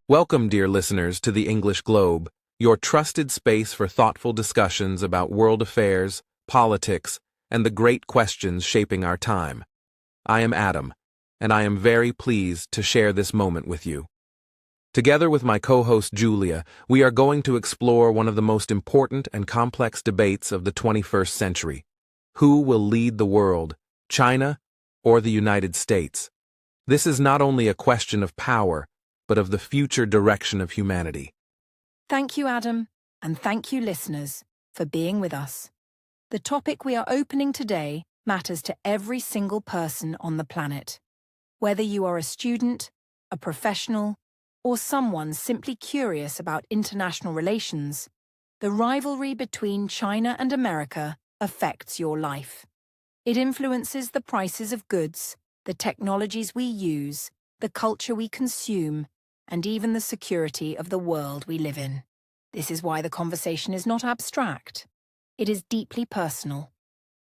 Welcome, dear listeners, to the English Globe, your trusted space for thoughtful discussions about world affairs, politics, and the great questions shaping our time. I am Adam, and I am very pleased to share this moment with you. Together with my co-host Julia, we are going to explore one of the most important and complex debates of the 21st century. Who will lead the world, China or the United States? This is not only a question of power, but of the future direction of humanity. Thank you, Adam, and thank you, listeners, for being with us. The topic we are opening today matters to every single person on the planet. Whether you are a student, a professional, or someone simply curious about international relations, the rivalry between China and America affects your life. It influences the prices of goods, the technologies we use, the culture we consume, and even the security of the world we live in. This is why the conversation is not abstract. It is deeply personal.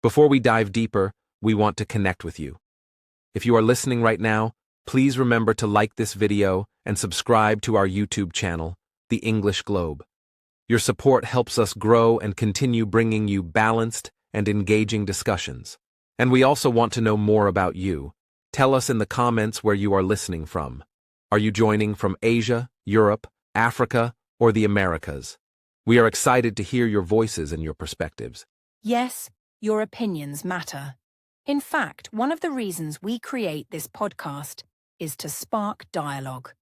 Before we dive deeper, we want to connect with you. If you are listening right now, please remember to like this video and subscribe to our YouTube channel, The English Globe. Your support helps us grow and continue bringing you balanced and engaging discussions. And we also want to know more about you. Tell us in the comments where you are listening from. Are you joining from Asia, Europe, Africa, or the Americas? We are excited to hear your voices and your perspectives. Yes, your opinions matter. In fact, one of the reasons we create this podcast is to spark dialogue.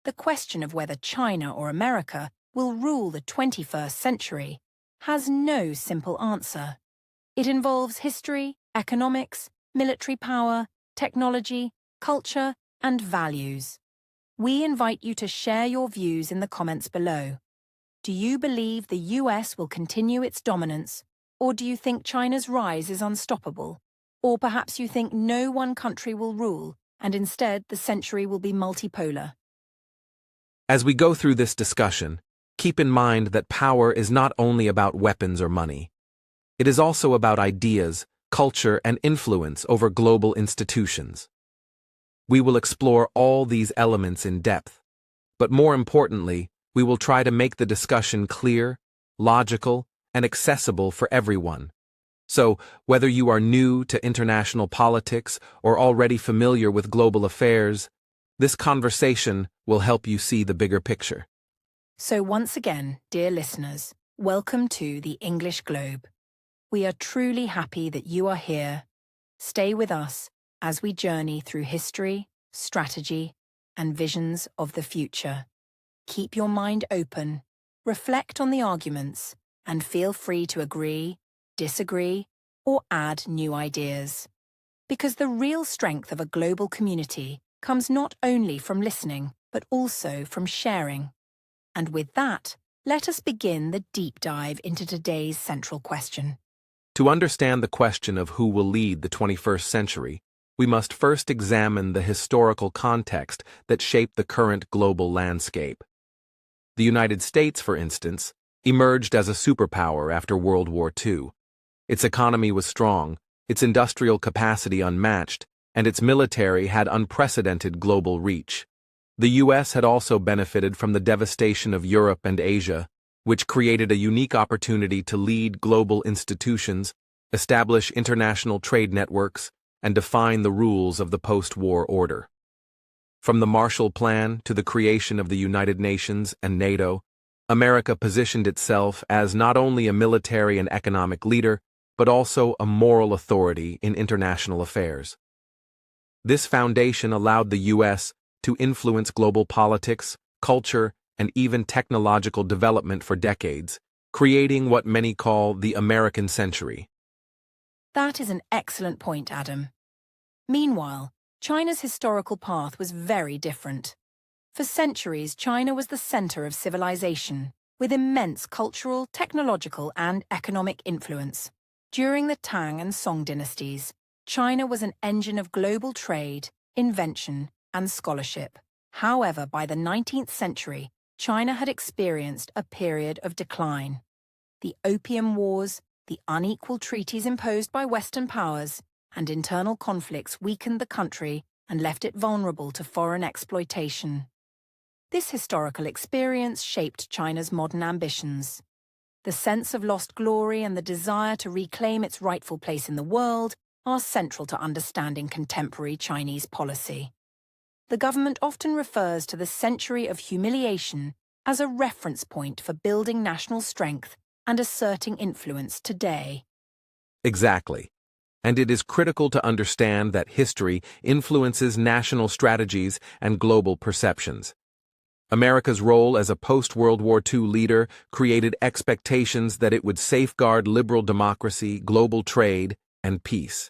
The question of whether China or America will rule the 21st century has no simple answer. It involves history, economics, military power, technology, culture, and values. We invite you to share your views in the comments below. Do you believe the US will continue its dominance, or do you think China's rise is unstoppable? Or perhaps you think no one country will rule, and instead the century will be multipolar? As we go through this discussion, keep in mind that power is not only about weapons or money. It is also about ideas, culture, and influence over global institutions. We will explore all these elements in depth, but more importantly, we will try to make the discussion clear, logical, and accessible for everyone. So, whether you are new to international politics or already familiar with global affairs, this conversation will help you see the bigger picture. So once again, dear listeners, welcome to the English Globe. We are truly happy that you are here. Stay with us as we journey through history, strategy, and visions of the future. Keep your mind open, reflect on the arguments, and feel free to agree, disagree, or add new ideas. Because the real strength of a global community comes not only from listening, but also from sharing. And with that, let us begin the deep dive into today's central question. To understand the question of who will lead the 21st century, we must first examine the historical context that shaped the current global landscape. The United States, for instance, emerged as a superpower after World War II. Its economy was strong, its industrial capacity unmatched, and its military had unprecedented global reach. The U.S. had also benefited from the devastation of Europe and Asia, which created a unique opportunity to lead global institutions, establish international trade networks, and define the rules of the post-war order. From the Marshall Plan to the creation of the United Nations and NATO, America positioned itself as not only a military and economic leader, but also a moral authority in international affairs. This foundation allowed the U.S. to influence global politics, culture, and even technological development for decades, creating what many call the American century. That is an excellent point, Adam. Meanwhile, China's historical path was very different. For centuries, China was the center of civilization, with immense cultural, technological, and economic influence. During the Tang and Song dynasties, China was an engine of global trade, invention, and scholarship. However, by the 19th century, China had experienced a period of decline. The Opium Wars, the unequal treaties imposed by Western powers, and internal conflicts weakened the country and left it vulnerable to foreign exploitation. This historical experience shaped China's modern ambitions. The sense of lost glory and the desire to reclaim its rightful place in the world are central to understanding contemporary Chinese policy. The government often refers to the century of humiliation as a reference point for building national strength and asserting influence today. Exactly. And it is critical to understand that history influences national strategies and global perceptions. America's role as a post-World War II leader created expectations that it would safeguard liberal democracy, global trade, and peace.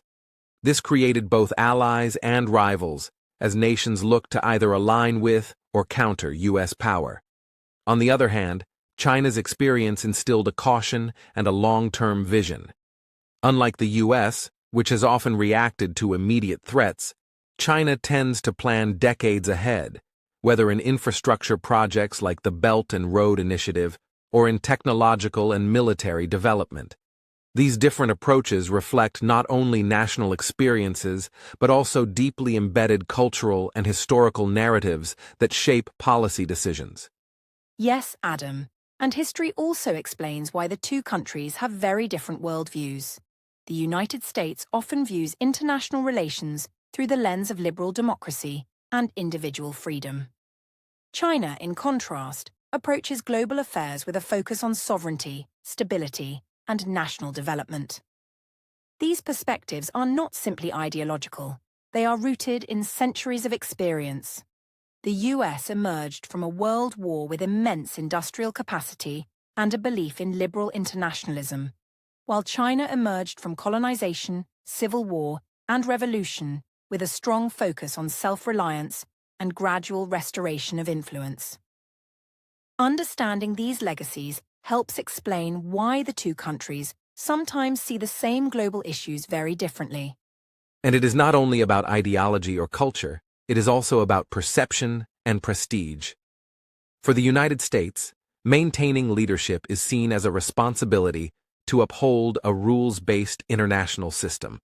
This created both allies and rivals, as nations looked to either align with or counter U.S. power. On the other hand, China's experience instilled a caution and a long-term vision. Unlike the U.S., which has often reacted to immediate threats, China tends to plan decades ahead, whether in infrastructure projects like the Belt and Road Initiative or in technological and military development. These different approaches reflect not only national experiences, but also deeply embedded cultural and historical narratives that shape policy decisions. Yes, Adam, and history also explains why the two countries have very different worldviews. The United States often views international relations through the lens of liberal democracy and individual freedom. China, in contrast, approaches global affairs with a focus on sovereignty, stability, and national development. These perspectives are not simply ideological, they are rooted in centuries of experience. The US emerged from a world war with immense industrial capacity and a belief in liberal internationalism, while China emerged from colonization, civil war, and revolution with a strong focus on self-reliance and gradual restoration of influence. Understanding these legacies helps explain why the two countries sometimes see the same global issues very differently. And it is not only about ideology or culture, it is also about perception and prestige. For the United States, maintaining leadership is seen as a responsibility to uphold a rules-based international system.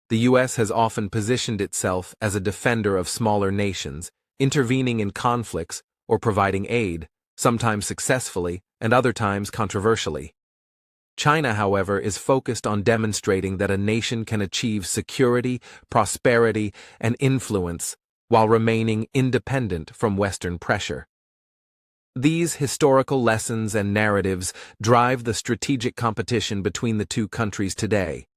The U.S. has often positioned itself as a defender of smaller nations, intervening in conflicts or providing aid, sometimes successfully and other times controversially. China, however, is focused on demonstrating that a nation can achieve security, prosperity, and influence while remaining independent from Western pressure. These historical lessons and narratives drive the strategic competition between the two countries today.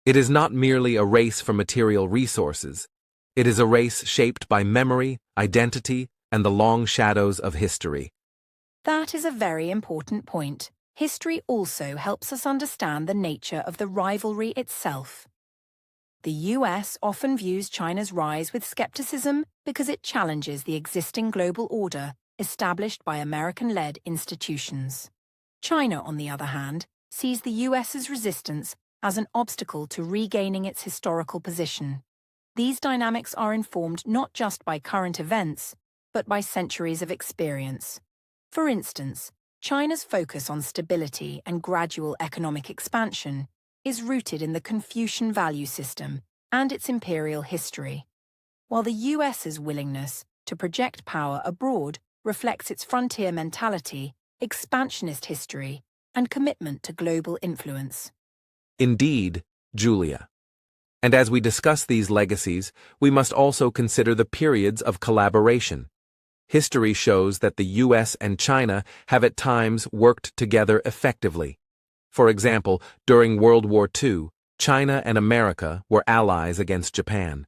It is not merely a race for material resources. It is a race shaped by memory, identity, and the long shadows of history. That is a very important point. History also helps us understand the nature of the rivalry itself. The US often views China's rise with skepticism because it challenges the existing global order established by American-led institutions. China, on the other hand, sees the US's resistance as an obstacle to regaining its historical position. These dynamics are informed not just by current events, but by centuries of experience. For instance, China's focus on stability and gradual economic expansion is rooted in the Confucian value system and its imperial history, while the US's willingness to project power abroad reflects its frontier mentality, expansionist history, and commitment to global influence. Indeed, Julia. And as we discuss these legacies, we must also consider the periods of collaboration. History shows that the US and China have at times worked together effectively. For example, during World War II, China and America were allies against Japan.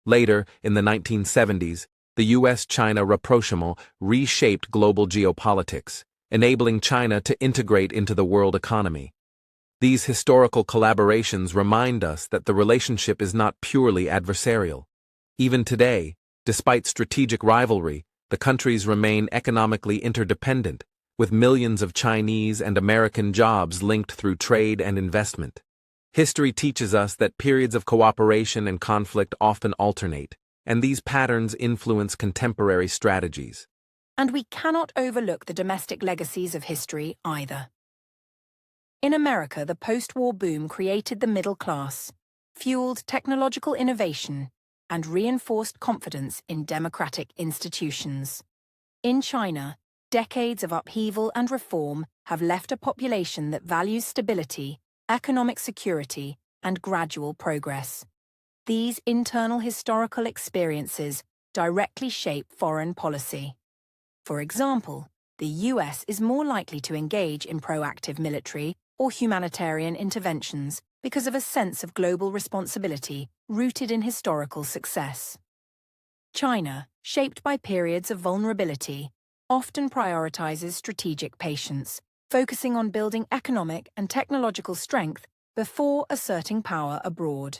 Later, in the 1970s, the US-China rapprochement reshaped global geopolitics, enabling China to integrate into the world economy. These historical collaborations remind us that the relationship is not purely adversarial. Even today, despite strategic rivalry, the countries remain economically interdependent, with millions of Chinese and American jobs linked through trade and investment. History teaches us that periods of cooperation and conflict often alternate, and these patterns influence contemporary strategies. And we cannot overlook the domestic legacies of history either. In America, the post-war boom created the middle class, fueled technological innovation, and reinforced confidence in democratic institutions. In China, decades of upheaval and reform have left a population that values stability, economic security, and gradual progress. These internal historical experiences directly shape foreign policy. For example, the US is more likely to engage in proactive military or humanitarian interventions because of a sense of global responsibility rooted in historical success. China, shaped by periods of vulnerability, often prioritizes strategic patience, focusing on building economic and technological strength before asserting power abroad.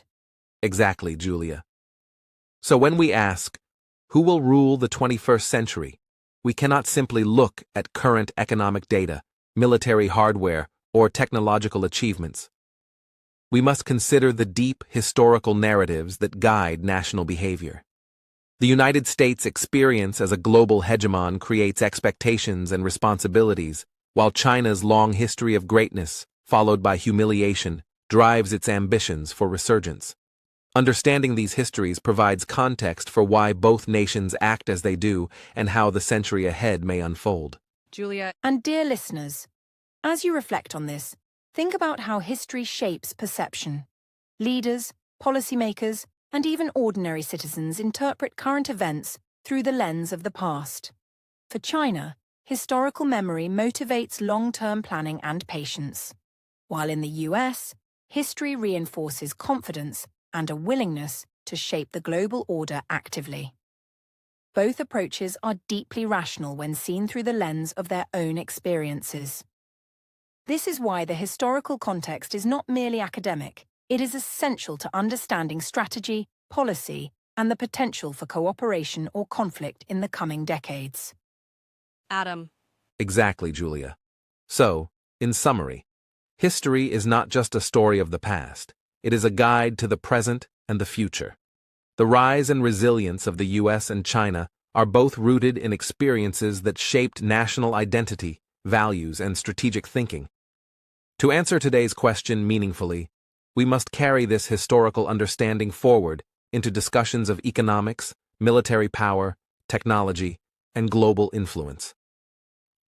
Exactly, Julia. So when we ask, who will rule the 21st century, we cannot simply look at current economic data, military hardware, or technological achievements. We must consider the deep historical narratives that guide national behavior. The United States' experience as a global hegemon creates expectations and responsibilities, while China's long history of greatness, followed by humiliation, drives its ambitions for resurgence. Understanding these histories provides context for why both nations act as they do and how the century ahead may unfold. Julia. And dear listeners, as you reflect on this, think about how history shapes perception. Leaders, policymakers, and even ordinary citizens interpret current events through the lens of the past. For China, historical memory motivates long-term planning and patience, while in the US, history reinforces confidence and a willingness to shape the global order actively. Both approaches are deeply rational when seen through the lens of their own experiences. This is why the historical context is not merely academic. It is essential to understanding strategy, policy, and the potential for cooperation or conflict in the coming decades. Adam. Exactly, Julia. So, in summary, history is not just a story of the past. It is a guide to the present and the future. The rise and resilience of the US and China are both rooted in experiences that shaped national identity, values, and strategic thinking. To answer today's question meaningfully, we must carry this historical understanding forward into discussions of economics, military power, technology, and global influence.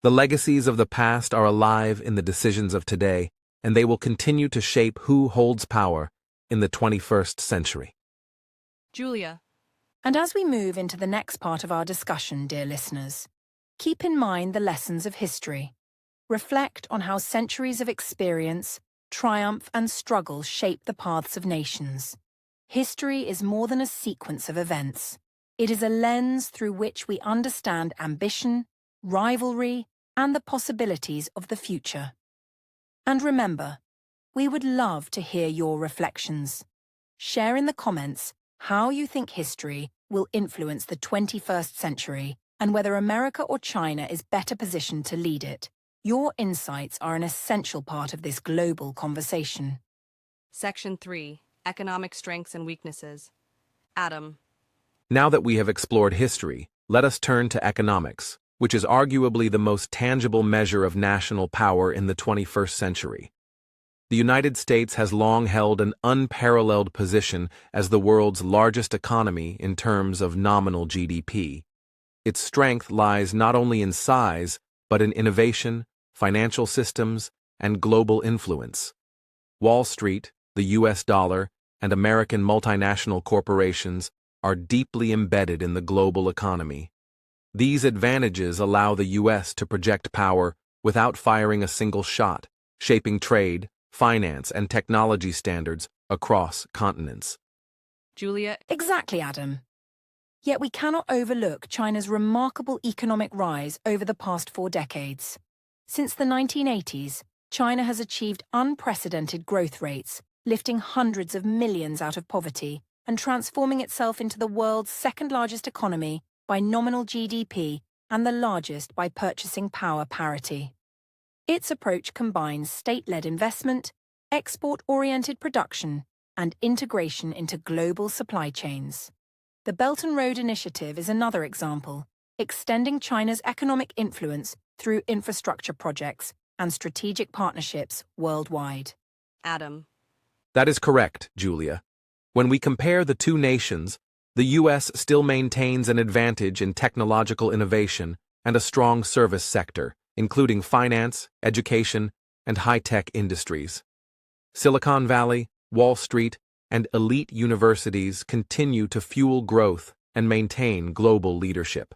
The legacies of the past are alive in the decisions of today, and they will continue to shape who holds power in the 21st century. Julia. And as we move into the next part of our discussion, dear listeners, keep in mind the lessons of history. Reflect on how centuries of experience, triumph, and struggle shape the paths of nations. History is more than a sequence of events. It is a lens through which we understand ambition, rivalry, and the possibilities of the future. And remember, we would love to hear your reflections. Share in the comments how you think history will influence the 21st century and whether America or China is better positioned to lead it. Your insights are an essential part of this global conversation. Section 3. Economic Strengths and Weaknesses. Adam. Now that we have explored history, let us turn to economics, which is arguably the most tangible measure of national power in the 21st century. The United States has long held an unparalleled position as the world's largest economy in terms of nominal GDP. Its strength lies not only in size, but in innovation, financial systems, and global influence. Wall Street, the US dollar, and American multinational corporations are deeply embedded in the global economy. These advantages allow the US to project power without firing a single shot, shaping trade, finance, and technology standards across continents. Julia. Exactly, Adam. Yet we cannot overlook China's remarkable economic rise over the past 4 decades. Since the 1980s, China has achieved unprecedented growth rates, lifting hundreds of millions out of poverty and transforming itself into the world's second-largest economy by nominal GDP and the largest by purchasing power parity. Its approach combines state-led investment, export-oriented production, and integration into global supply chains. The Belt and Road Initiative is another example, extending China's economic influence through infrastructure projects and strategic partnerships worldwide. Adam. That is correct, Julia. When we compare the two nations, the US still maintains an advantage in technological innovation and a strong service sector, including finance, education, and high-tech industries. Silicon Valley, Wall Street, and elite universities continue to fuel growth and maintain global leadership.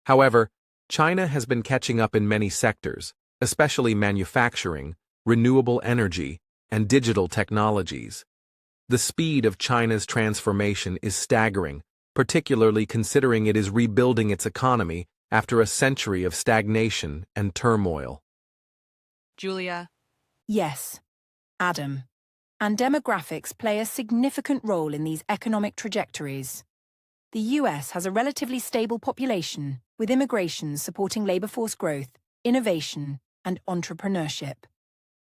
However, China has been catching up in many sectors, especially manufacturing, renewable energy, and digital technologies. The speed of China's transformation is staggering, particularly considering it is rebuilding its economy after a century of stagnation and turmoil. Julia. Yes, Adam. And demographics play a significant role in these economic trajectories. The US has a relatively stable population, with immigration supporting labor force growth, innovation, and entrepreneurship.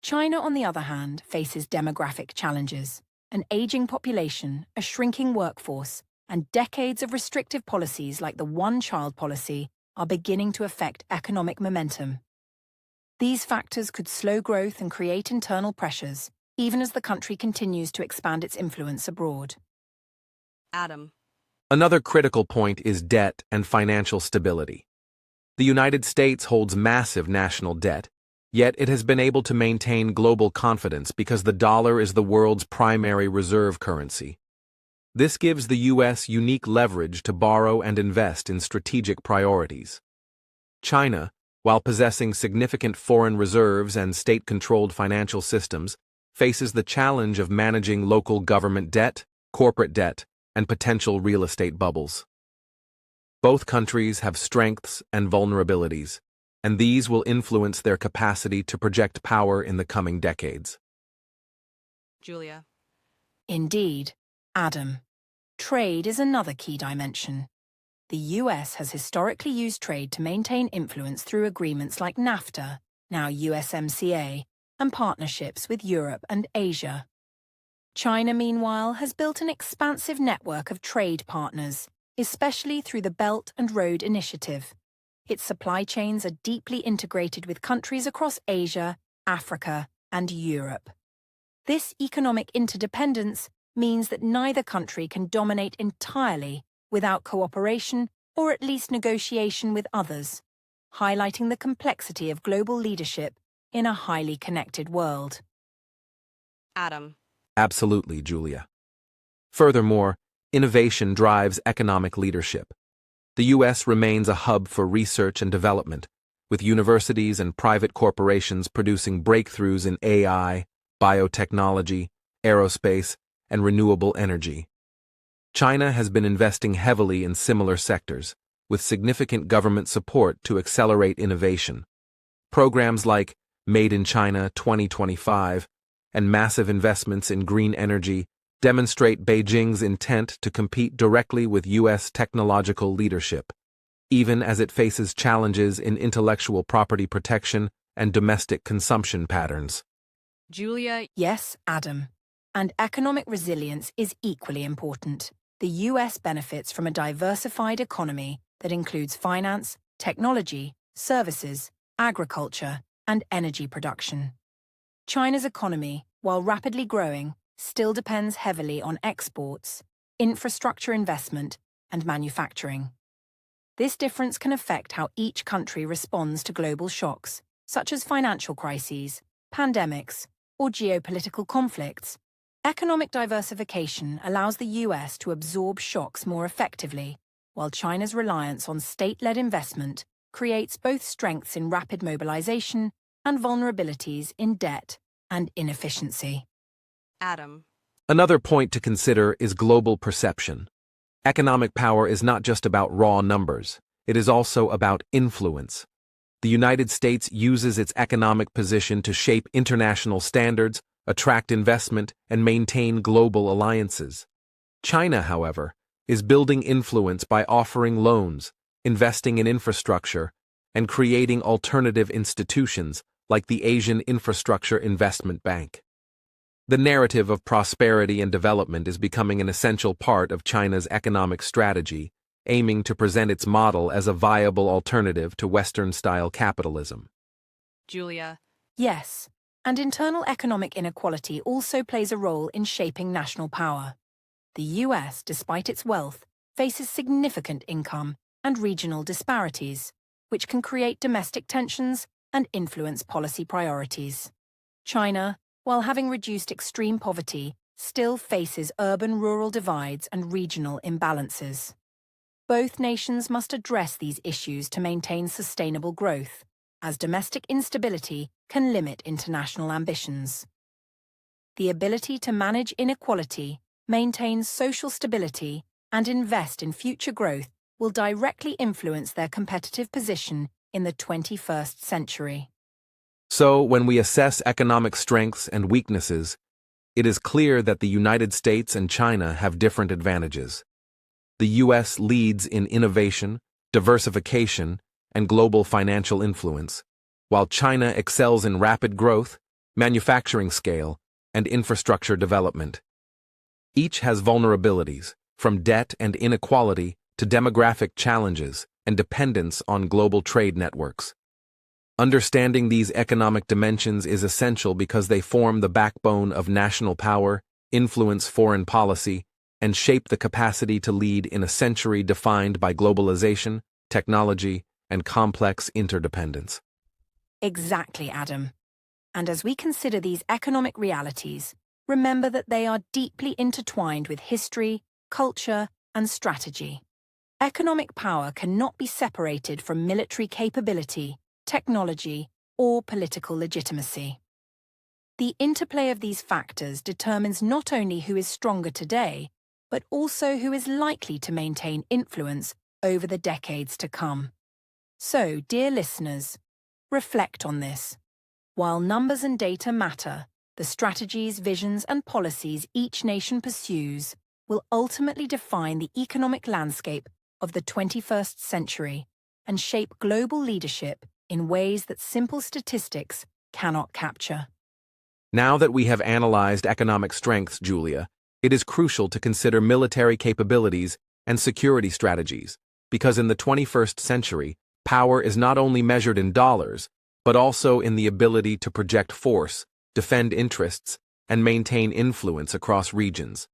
China, on the other hand, faces demographic challenges: an aging population, a shrinking workforce, and decades of restrictive policies like the one-child policy are beginning to affect economic momentum. These factors could slow growth and create internal pressures, even as the country continues to expand its influence abroad. Adam. Another critical point is debt and financial stability. The United States holds massive national debt, yet it has been able to maintain global confidence because the dollar is the world's primary reserve currency. This gives the U.S. unique leverage to borrow and invest in strategic priorities. China, while possessing significant foreign reserves and state-controlled financial systems, faces the challenge of managing local government debt, corporate debt, and potential real estate bubbles. Both countries have strengths and vulnerabilities, and these will influence their capacity to project power in the coming decades. Julia. Indeed, Adam. Trade is another key dimension. The US has historically used trade to maintain influence through agreements like NAFTA, now USMCA, and partnerships with Europe and Asia. China, meanwhile, has built an expansive network of trade partners, especially through the Belt and Road Initiative. Its supply chains are deeply integrated with countries across Asia, Africa, and Europe. This economic interdependence means that neither country can dominate entirely without cooperation or at least negotiation with others, highlighting the complexity of global leadership in a highly connected world. Adam. Absolutely, Julia. Furthermore, innovation drives economic leadership. The U.S. remains a hub for research and development, with universities and private corporations producing breakthroughs in AI, biotechnology, aerospace, and renewable energy. China has been investing heavily in similar sectors, with significant government support to accelerate innovation. Programs like Made in China 2025 and massive investments in green energy demonstrate Beijing's intent to compete directly with U.S. technological leadership, even as it faces challenges in intellectual property protection and domestic consumption patterns. Julia. Yes, Adam. And economic resilience is equally important. The US benefits from a diversified economy that includes finance, technology, services, agriculture, and energy production. China's economy, while rapidly growing, still depends heavily on exports, infrastructure investment, and manufacturing. This difference can affect how each country responds to global shocks, such as financial crises, pandemics, or geopolitical conflicts. Economic diversification allows the US to absorb shocks more effectively, while China's reliance on state-led investment creates both strengths in rapid mobilization and vulnerabilities in debt and inefficiency. Adam. Another point to consider is global perception. Economic power is not just about raw numbers, it is also about influence. The United States uses its economic position to shape international standards, attract investment, and maintain global alliances. China, however, is building influence by offering loans, investing in infrastructure, and creating alternative institutions like the Asian Infrastructure Investment Bank. The narrative of prosperity and development is becoming an essential part of China's economic strategy, aiming to present its model as a viable alternative to Western-style capitalism. Julia. Yes, and internal economic inequality also plays a role in shaping national power. The US, despite its wealth, faces significant income and regional disparities. which can create domestic tensions and influence policy priorities. China, while having reduced extreme poverty, still faces urban-rural divides and regional imbalances. Both nations must address these issues to maintain sustainable growth, as domestic instability can limit international ambitions. The ability to manage inequality, maintain social stability, and invest in future growth will directly influence their competitive position in the 21st century. So, when we assess economic strengths and weaknesses, it is clear that the United States and China have different advantages. The U.S. leads in innovation, diversification, and global financial influence, while China excels in rapid growth, manufacturing scale, and infrastructure development. Each has vulnerabilities, from debt and inequality to demographic challenges and dependence on global trade networks. Understanding these economic dimensions is essential because they form the backbone of national power, influence foreign policy, and shape the capacity to lead in a century defined by globalization, technology, and complex interdependence. Exactly, Adam. And as we consider these economic realities, remember that they are deeply intertwined with history, culture, and strategy. Economic power cannot be separated from military capability, technology, or political legitimacy. The interplay of these factors determines not only who is stronger today, but also who is likely to maintain influence over the decades to come. So, dear listeners, reflect on this. While numbers and data matter, the strategies, visions, and policies each nation pursues will ultimately define the economic landscape of the 21st century and shape global leadership in ways that simple statistics cannot capture. Now that we have analyzed economic strengths, Julia, it is crucial to consider military capabilities and security strategies, because in the 21st century, power is not only measured in dollars, but also in the ability to project force, defend interests, and maintain influence across regions.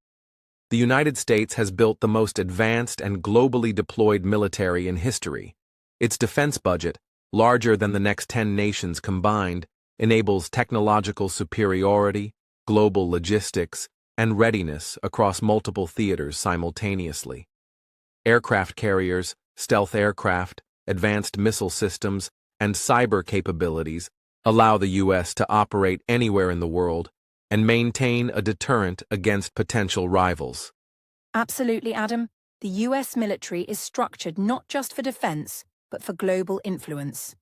The United States has built the most advanced and globally deployed military in history. Its defense budget, larger than the next 10 nations combined, enables technological superiority, global logistics, and readiness across multiple theaters simultaneously. Aircraft carriers, stealth aircraft, advanced missile systems, and cyber capabilities allow the U.S. to operate anywhere in the world and maintain a deterrent against potential rivals. Absolutely, Adam. The U.S. military is structured not just for defense, but for global influence.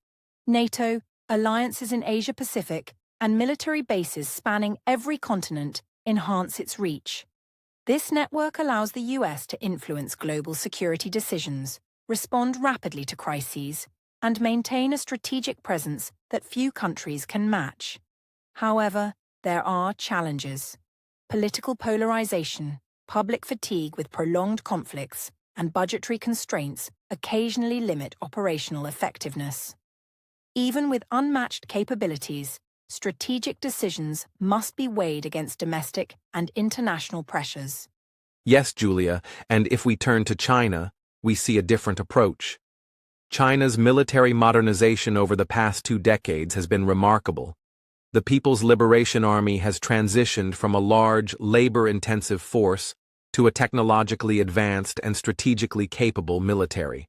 NATO, alliances in Asia-Pacific, and military bases spanning every continent enhance its reach. This network allows the U.S. to influence global security decisions, respond rapidly to crises, and maintain a strategic presence that few countries can match. However, there are challenges. Political polarization, public fatigue with prolonged conflicts, and budgetary constraints occasionally limit operational effectiveness. Even with unmatched capabilities, strategic decisions must be weighed against domestic and international pressures. Yes, Julia, and if we turn to China, we see a different approach. China's military modernization over the past 2 decades has been remarkable. The People's Liberation Army has transitioned from a large, labor-intensive force to a technologically advanced and strategically capable military.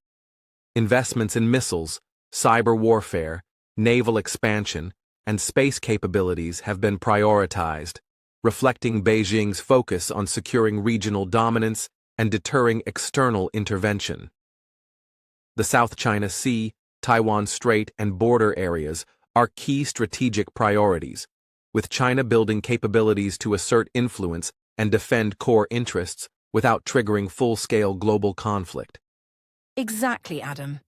Investments in missiles, cyber warfare, naval expansion, and space capabilities have been prioritized, reflecting Beijing's focus on securing regional dominance and deterring external intervention. The South China Sea, Taiwan Strait, and border areas are key strategic priorities, with China building capabilities to assert influence and defend core interests without triggering full-scale global conflict. Exactly, Adam.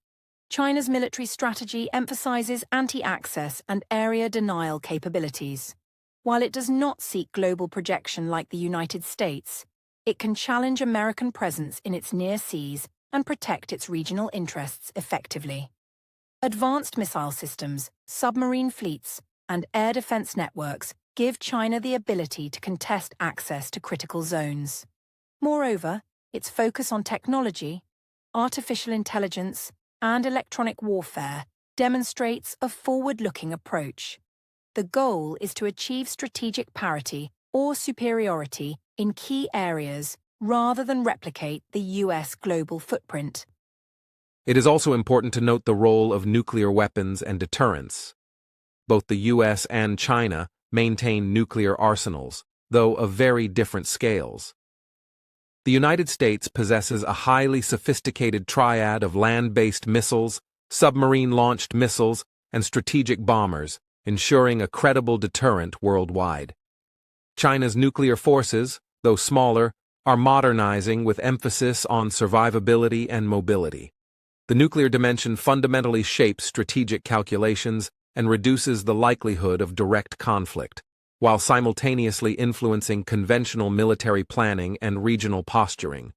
China's military strategy emphasizes anti-access and area denial capabilities. While it does not seek global projection like the United States, it can challenge American presence in its near seas and protect its regional interests effectively. Advanced missile systems, submarine fleets, and air defense networks give China the ability to contest access to critical zones. Moreover, its focus on technology, artificial intelligence, and electronic warfare demonstrates a forward-looking approach. The goal is to achieve strategic parity or superiority in key areas rather than replicate the US global footprint. It is also important to note the role of nuclear weapons and deterrence. Both the US and China maintain nuclear arsenals, though of very different scales. The United States possesses a highly sophisticated triad of land-based missiles, submarine-launched missiles, and strategic bombers, ensuring a credible deterrent worldwide. China's nuclear forces, though smaller, are modernizing with emphasis on survivability and mobility. The nuclear dimension fundamentally shapes strategic calculations and reduces the likelihood of direct conflict, while simultaneously influencing conventional military planning and regional posturing.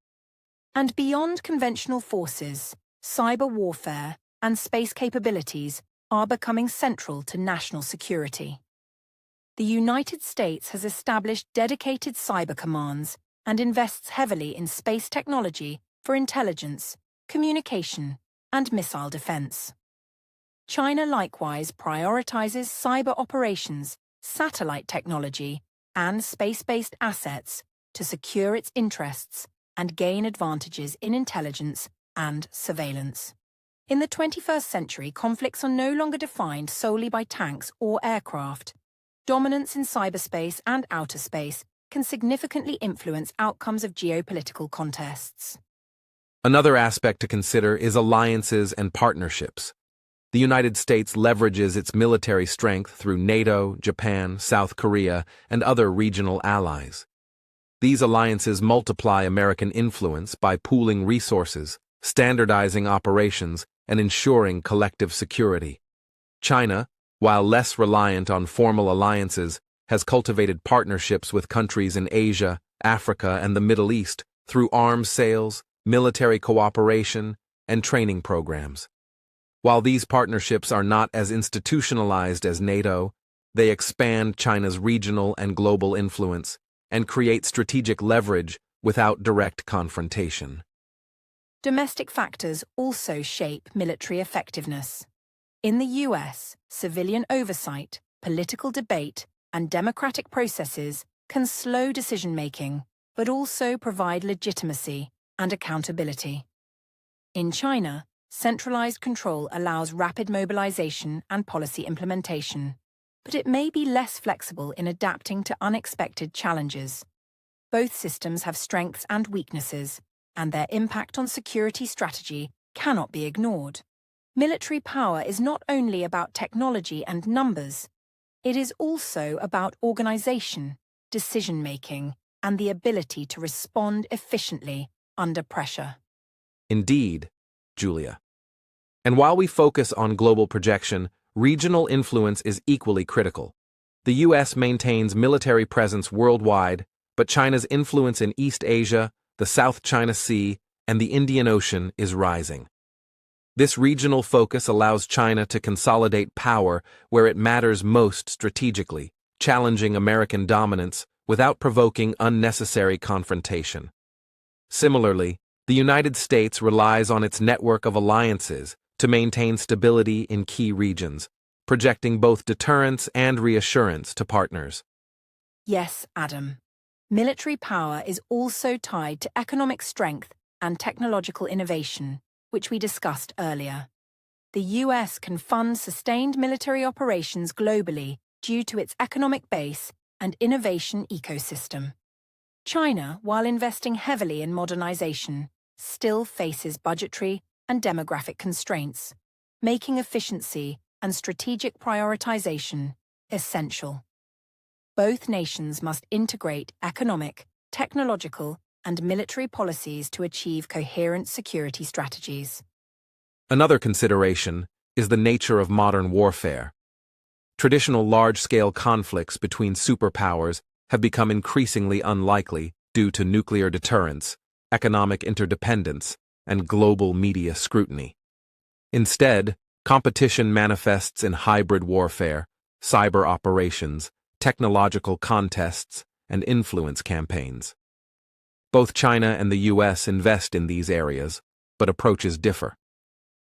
And beyond conventional forces, cyber warfare and space capabilities are becoming central to national security. The United States has established dedicated cyber commands and invests heavily in space technology for intelligence, communication, and missile defense. China likewise prioritizes cyber operations, satellite technology, and space-based assets to secure its interests and gain advantages in intelligence and surveillance. In the 21st century, conflicts are no longer defined solely by tanks or aircraft. Dominance in cyberspace and outer space can significantly influence outcomes of geopolitical contests. Another aspect to consider is alliances and partnerships. The United States leverages its military strength through NATO, Japan, South Korea, and other regional allies. These alliances multiply American influence by pooling resources, standardizing operations, and ensuring collective security. China, while less reliant on formal alliances, has cultivated partnerships with countries in Asia, Africa, and the Middle East through arms sales, military cooperation, and training programs. While these partnerships are not as institutionalized as NATO, they expand China's regional and global influence and create strategic leverage without direct confrontation. Domestic factors also shape military effectiveness. In the US, civilian oversight, political debate, and democratic processes can slow decision-making, but also provide legitimacy and accountability. In China, centralized control allows rapid mobilization and policy implementation, but it may be less flexible in adapting to unexpected challenges. Both systems have strengths and weaknesses, and their impact on security strategy cannot be ignored. Military power is not only about technology and numbers, it is also about organization, decision-making, and the ability to respond efficiently under pressure. Indeed, Julia. And while we focus on global projection, regional influence is equally critical. The U.S. maintains military presence worldwide, but China's influence in East Asia, the South China Sea, and the Indian Ocean is rising. This regional focus allows China to consolidate power where it matters most strategically, challenging American dominance without provoking unnecessary confrontation. Similarly, the United States relies on its network of alliances to maintain stability in key regions, projecting both deterrence and reassurance to partners. Yes, Adam. Military power is also tied to economic strength and technological innovation, which we discussed earlier. The US can fund sustained military operations globally due to its economic base and innovation ecosystem. China, while investing heavily in modernization, still faces budgetary and demographic constraints, making efficiency and strategic prioritization essential. Both nations must integrate economic, technological, and military policies to achieve coherent security strategies. Another consideration is the nature of modern warfare. Traditional large-scale conflicts between superpowers have become increasingly unlikely due to nuclear deterrence, economic interdependence, and global media scrutiny. Instead, competition manifests in hybrid warfare, cyber operations, technological contests, and influence campaigns. Both China and the US invest in these areas, but approaches differ.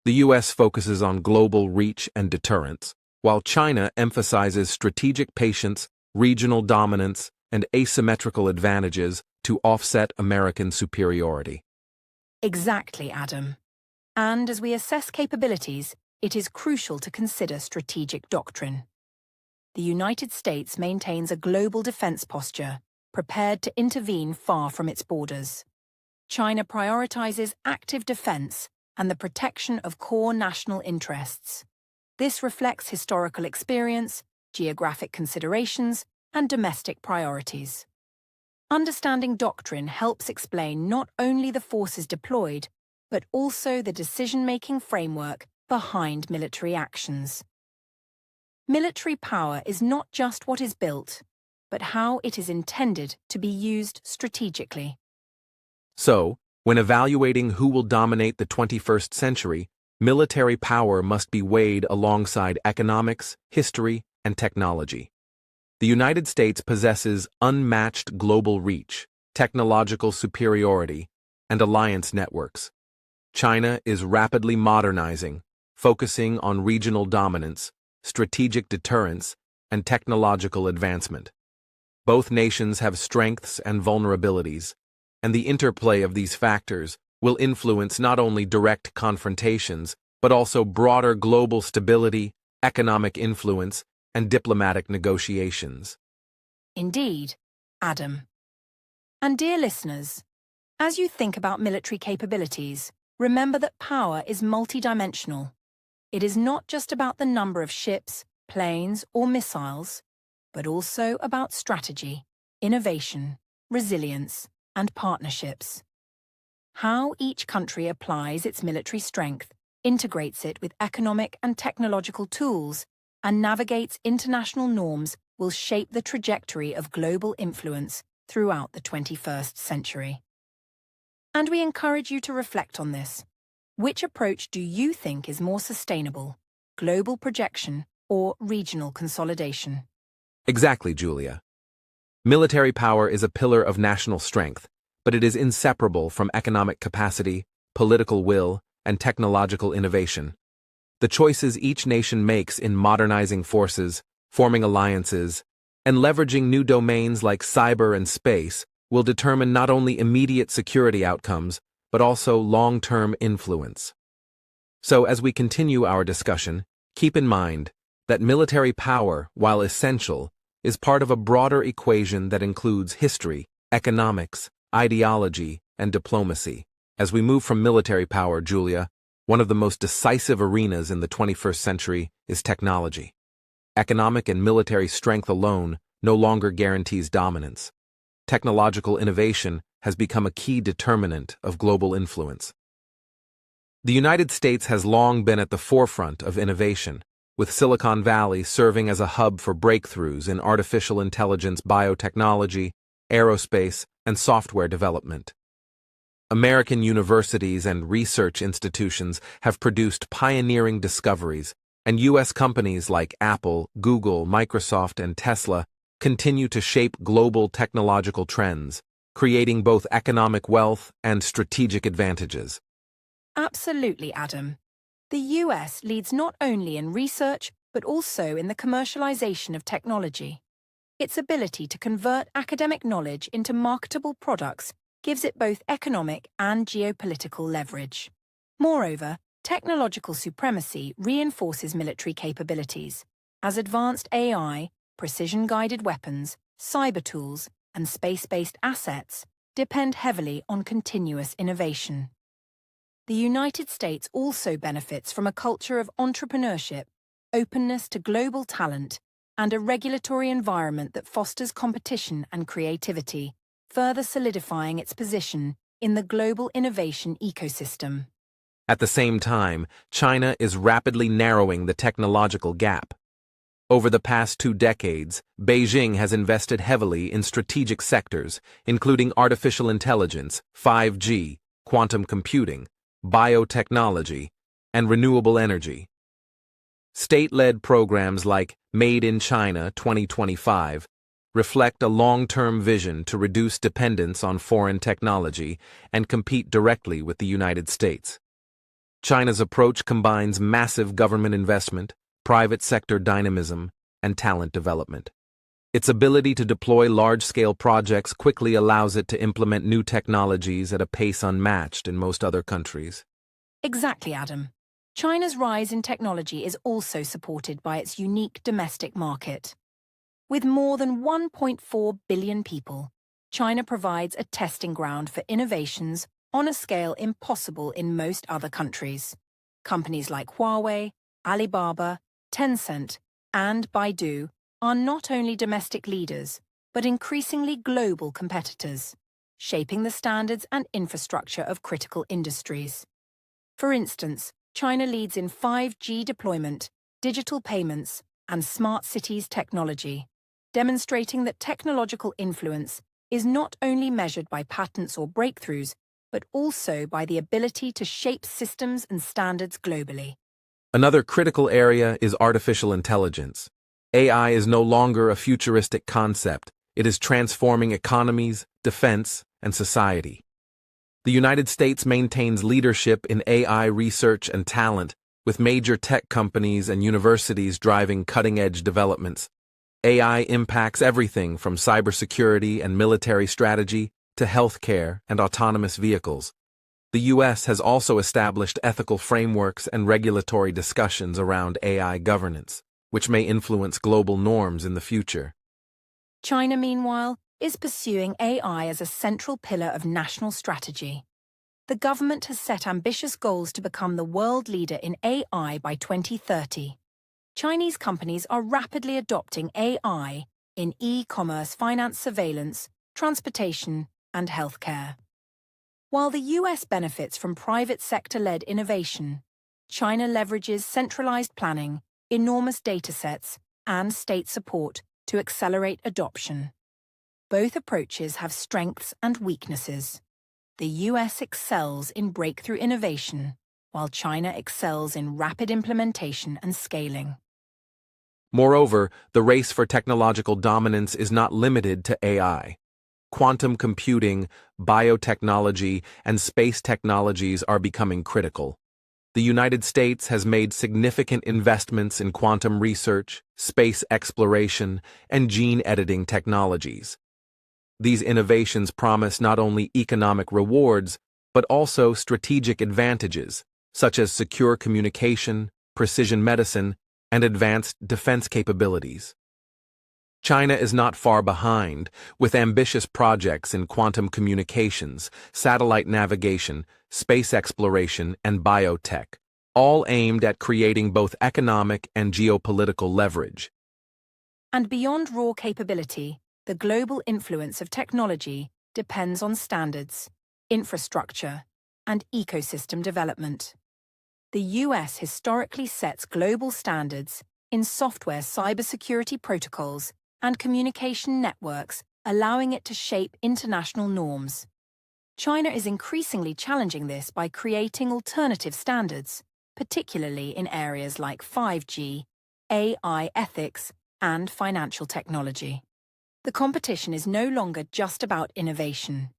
The U.S. focuses on global reach and deterrence, while China emphasizes strategic patience, regional dominance, and asymmetrical advantages to offset American superiority. Exactly, Adam. And as we assess capabilities, it is crucial to consider strategic doctrine. The United States maintains a global defense posture, prepared to intervene far from its borders. China prioritizes active defense and the protection of core national interests. This reflects historical experience, geographic considerations, and domestic priorities. Understanding doctrine helps explain not only the forces deployed, but also the decision-making framework behind military actions. Military power is not just what is built, but how it is intended to be used strategically. So, when evaluating who will dominate the 21st century, military power must be weighed alongside economics, history, and technology. The United States possesses unmatched global reach, technological superiority, and alliance networks. China is rapidly modernizing, focusing on regional dominance, strategic deterrence, and technological advancement. Both nations have strengths and vulnerabilities, and the interplay of these factors will influence not only direct confrontations, but also broader global stability, economic influence, and diplomatic negotiations. Indeed, Adam. And dear listeners, as you think about military capabilities, remember that power is multidimensional. It is not just about the number of ships, planes, or missiles, but also about strategy, innovation, resilience, and partnerships. How each country applies its military strength, integrates it with economic and technological tools, and navigates international norms will shape the trajectory of global influence throughout the 21st century. And we encourage you to reflect on this. Which approach do you think is more sustainable, global projection or regional consolidation? Exactly, Julia. Military power is a pillar of national strength, but it is inseparable from economic capacity, political will, and technological innovation. The choices each nation makes in modernizing forces, forming alliances, and leveraging new domains like cyber and space will determine not only immediate security outcomes, but also long-term influence. So, as we continue our discussion, keep in mind that military power, while essential, is part of a broader equation that includes history, economics, ideology, and diplomacy. As we move from military power, Julia, one of the most decisive arenas in the 21st century is technology. Economic and military strength alone no longer guarantees dominance. Technological innovation has become a key determinant of global influence. The United States has long been at the forefront of innovation, with Silicon Valley serving as a hub for breakthroughs in artificial intelligence, biotechnology, aerospace, and software development. American universities and research institutions have produced pioneering discoveries, and U.S. companies like Apple, Google, Microsoft, and Tesla continue to shape global technological trends, creating both economic wealth and strategic advantages. Absolutely, Adam. The US leads not only in research, but also in the commercialization of technology. Its ability to convert academic knowledge into marketable products gives it both economic and geopolitical leverage. Moreover, technological supremacy reinforces military capabilities, as advanced AI, precision-guided weapons, cyber tools, and space-based assets depend heavily on continuous innovation. The United States also benefits from a culture of entrepreneurship, openness to global talent, and a regulatory environment that fosters competition and creativity, further solidifying its position in the global innovation ecosystem. At the same time, China is rapidly narrowing the technological gap. Over the past 2 decades, Beijing has invested heavily in strategic sectors, including artificial intelligence, 5G, quantum computing, biotechnology, and renewable energy. State-led programs like Made in China 2025 reflect a long-term vision to reduce dependence on foreign technology and compete directly with the United States. China's approach combines massive government investment, private sector dynamism, and talent development. Its ability to deploy large-scale projects quickly allows it to implement new technologies at a pace unmatched in most other countries. Exactly, Adam. China's rise in technology is also supported by its unique domestic market. With more than 1.4 billion people, China provides a testing ground for innovations on a scale impossible in most other countries. Companies like Huawei, Alibaba, Tencent, and Baidu are not only domestic leaders, but increasingly global competitors, shaping the standards and infrastructure of critical industries. For instance, China leads in 5G deployment, digital payments, and smart cities technology, demonstrating that technological influence is not only measured by patents or breakthroughs, but also by the ability to shape systems and standards globally. Another critical area is artificial intelligence. AI is no longer a futuristic concept. It is transforming economies, defense, and society. The United States maintains leadership in AI research and talent, with major tech companies and universities driving cutting-edge developments. AI impacts everything from cybersecurity and military strategy to healthcare and autonomous vehicles. The U.S. has also established ethical frameworks and regulatory discussions around AI governance, which may influence global norms in the future. China, meanwhile, is pursuing AI as a central pillar of national strategy. The government has set ambitious goals to become the world leader in AI by 2030. Chinese companies are rapidly adopting AI in e-commerce, finance surveillance, transportation, and healthcare. While the US benefits from private sector-led innovation, China leverages centralized planning, enormous datasets, and state support to accelerate adoption. Both approaches have strengths and weaknesses. The US excels in breakthrough innovation, while China excels in rapid implementation and scaling. Moreover, the race for technological dominance is not limited to AI. Quantum computing, biotechnology, and space technologies are becoming critical. The United States has made significant investments in quantum research, space exploration, and gene editing technologies. These innovations promise not only economic rewards, but also strategic advantages, such as secure communication, precision medicine, and advanced defense capabilities. China is not far behind, with ambitious projects in quantum communications, satellite navigation, space exploration, and biotech, all aimed at creating both economic and geopolitical leverage. And beyond raw capability, the global influence of technology depends on standards, infrastructure, and ecosystem development. The US historically sets global standards in software cybersecurity protocols and communication networks, allowing it to shape international norms. China is increasingly challenging this by creating alternative standards, particularly in areas like 5G, AI ethics, and financial technology. The competition is no longer just about innovation.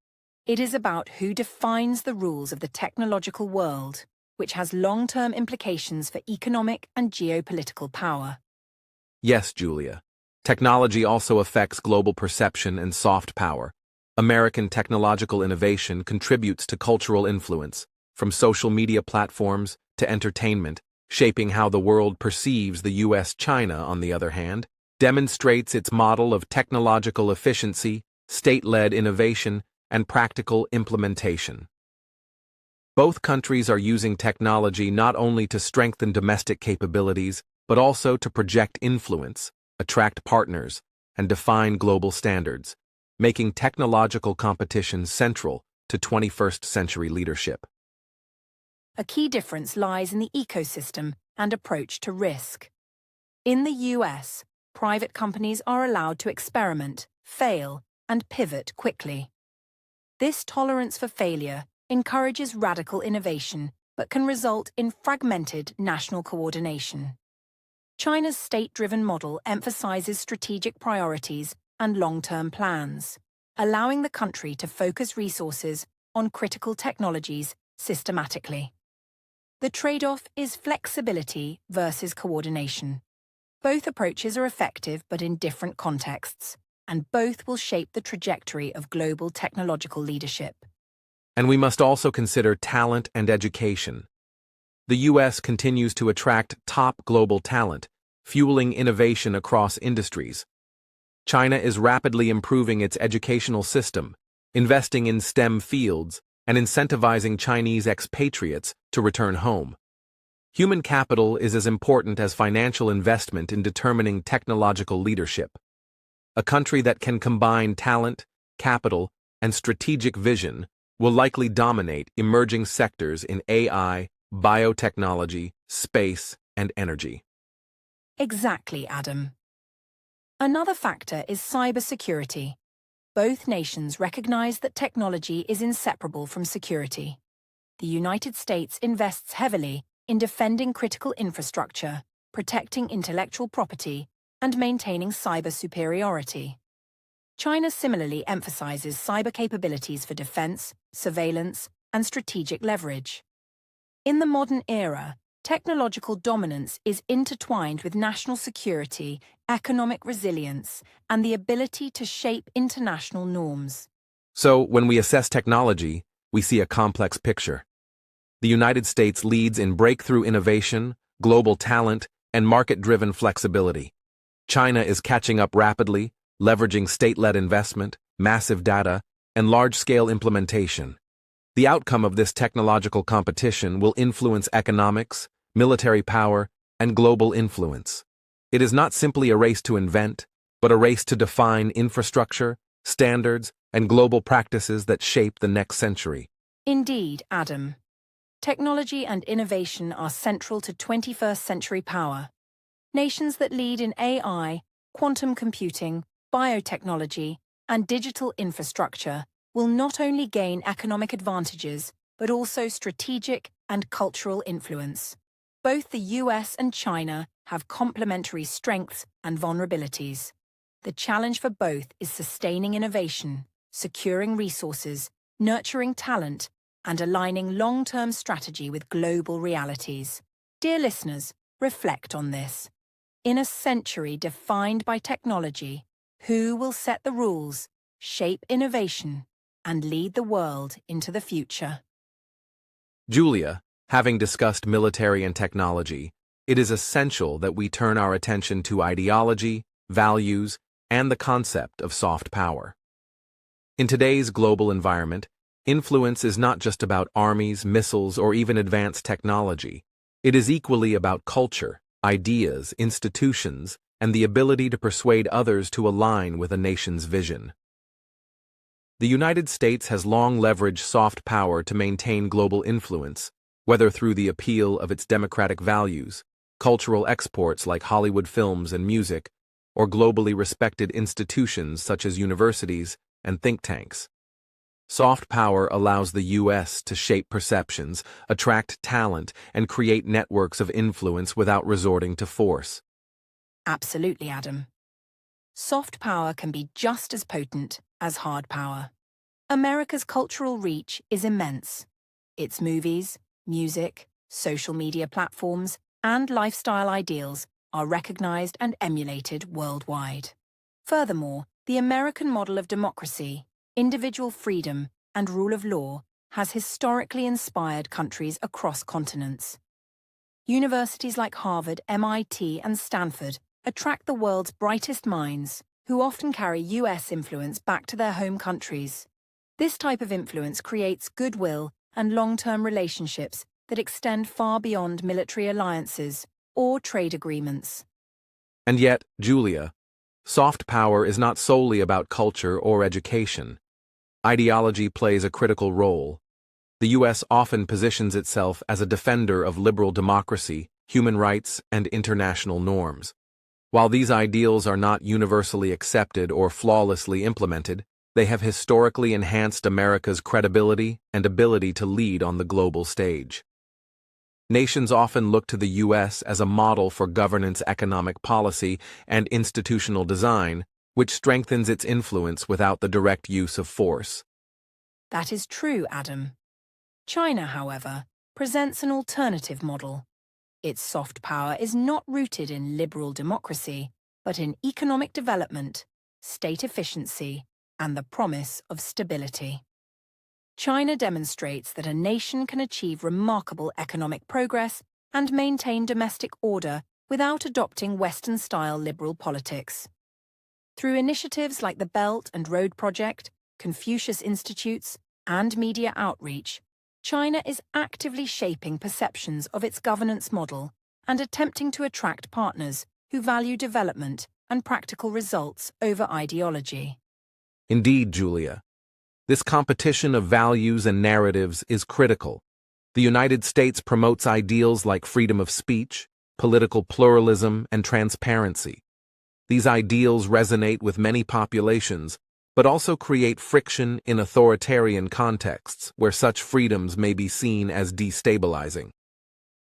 It is about who defines the rules of the technological world, which has long-term implications for economic and geopolitical power. Yes, Julia. Technology also affects global perception and soft power. American technological innovation contributes to cultural influence, from social media platforms to entertainment, shaping how the world perceives the U.S. China, on the other hand, demonstrates its model of technological efficiency, state-led innovation, and practical implementation. Both countries are using technology not only to strengthen domestic capabilities, but also to project influence, attract partners, and define global standards, making technological competition central to 21st century leadership. A key difference lies in the ecosystem and approach to risk. In the US, private companies are allowed to experiment, fail, and pivot quickly. This tolerance for failure encourages radical innovation, but can result in fragmented national coordination. China's state-driven model emphasizes strategic priorities and long-term plans, allowing the country to focus resources on critical technologies systematically. The trade-off is flexibility versus coordination. Both approaches are effective but in different contexts, and both will shape the trajectory of global technological leadership. And we must also consider talent and education. The U.S. continues to attract top global talent, fueling innovation across industries. China is rapidly improving its educational system, investing in STEM fields, and incentivizing Chinese expatriates to return home. Human capital is as important as financial investment in determining technological leadership. A country that can combine talent, capital, and strategic vision will likely dominate emerging sectors in AI, biotechnology, space, and energy. Exactly, Adam. Another factor is cybersecurity. Both nations recognize that technology is inseparable from security. The United States invests heavily in defending critical infrastructure, protecting intellectual property, and maintaining cyber superiority. China similarly emphasizes cyber capabilities for defense, surveillance, and strategic leverage. In the modern era, technological dominance is intertwined with national security, economic resilience, and the ability to shape international norms. So, when we assess technology, we see a complex picture. The United States leads in breakthrough innovation, global talent, and market-driven flexibility. China is catching up rapidly, leveraging state-led investment, massive data, and large-scale implementation. The outcome of this technological competition will influence economics, military power, and global influence. It is not simply a race to invent, but a race to define infrastructure, standards, and global practices that shape the next century. Indeed, Adam. Technology and innovation are central to 21st century power. Nations that lead in AI, quantum computing, biotechnology, and digital infrastructure will not only gain economic advantages, but also strategic and cultural influence. Both the US and China have complementary strengths and vulnerabilities. The challenge for both is sustaining innovation, securing resources, nurturing talent, and aligning long-term strategy with global realities. Dear listeners, reflect on this. In a century defined by technology, who will set the rules, shape innovation, and lead the world into the future? Julia, having discussed military and technology, it is essential that we turn our attention to ideology, values, and the concept of soft power. In today's global environment, influence is not just about armies, missiles, or even advanced technology. It is equally about culture, ideas, institutions, and the ability to persuade others to align with a nation's vision. The United States has long leveraged soft power to maintain global influence, whether through the appeal of its democratic values, cultural exports like Hollywood films and music, or globally respected institutions such as universities and think tanks. Soft power allows the U.S. to shape perceptions, attract talent, and create networks of influence without resorting to force. Absolutely, Adam. Soft power can be just as potent as hard power. America's cultural reach is immense. Its movies, music, social media platforms, and lifestyle ideals are recognized and emulated worldwide. Furthermore, the American model of democracy, individual freedom, and rule of law has historically inspired countries across continents. Universities like Harvard, MIT, and Stanford attract the world's brightest minds, who often carry US influence back to their home countries. This type of influence creates goodwill and long-term relationships that extend far beyond military alliances or trade agreements. And yet, Julia, soft power is not solely about culture or education. Ideology plays a critical role. The U.S. often positions itself as a defender of liberal democracy, human rights, and international norms. While these ideals are not universally accepted or flawlessly implemented, they have historically enhanced America's credibility and ability to lead on the global stage. Nations often look to the U.S. as a model for governance, economic policy, and institutional design, which strengthens its influence without the direct use of force. That is true, Adam. China, however, presents an alternative model. Its soft power is not rooted in liberal democracy, but in economic development, state efficiency, and the promise of stability. China demonstrates that a nation can achieve remarkable economic progress and maintain domestic order without adopting Western-style liberal politics. Through initiatives like the Belt and Road Project, Confucius Institutes, and media outreach, China is actively shaping perceptions of its governance model and attempting to attract partners who value development and practical results over ideology. Indeed, Julia. This competition of values and narratives is critical. The United States promotes ideals like freedom of speech, political pluralism, and transparency. These ideals resonate with many populations, but also create friction in authoritarian contexts where such freedoms may be seen as destabilizing.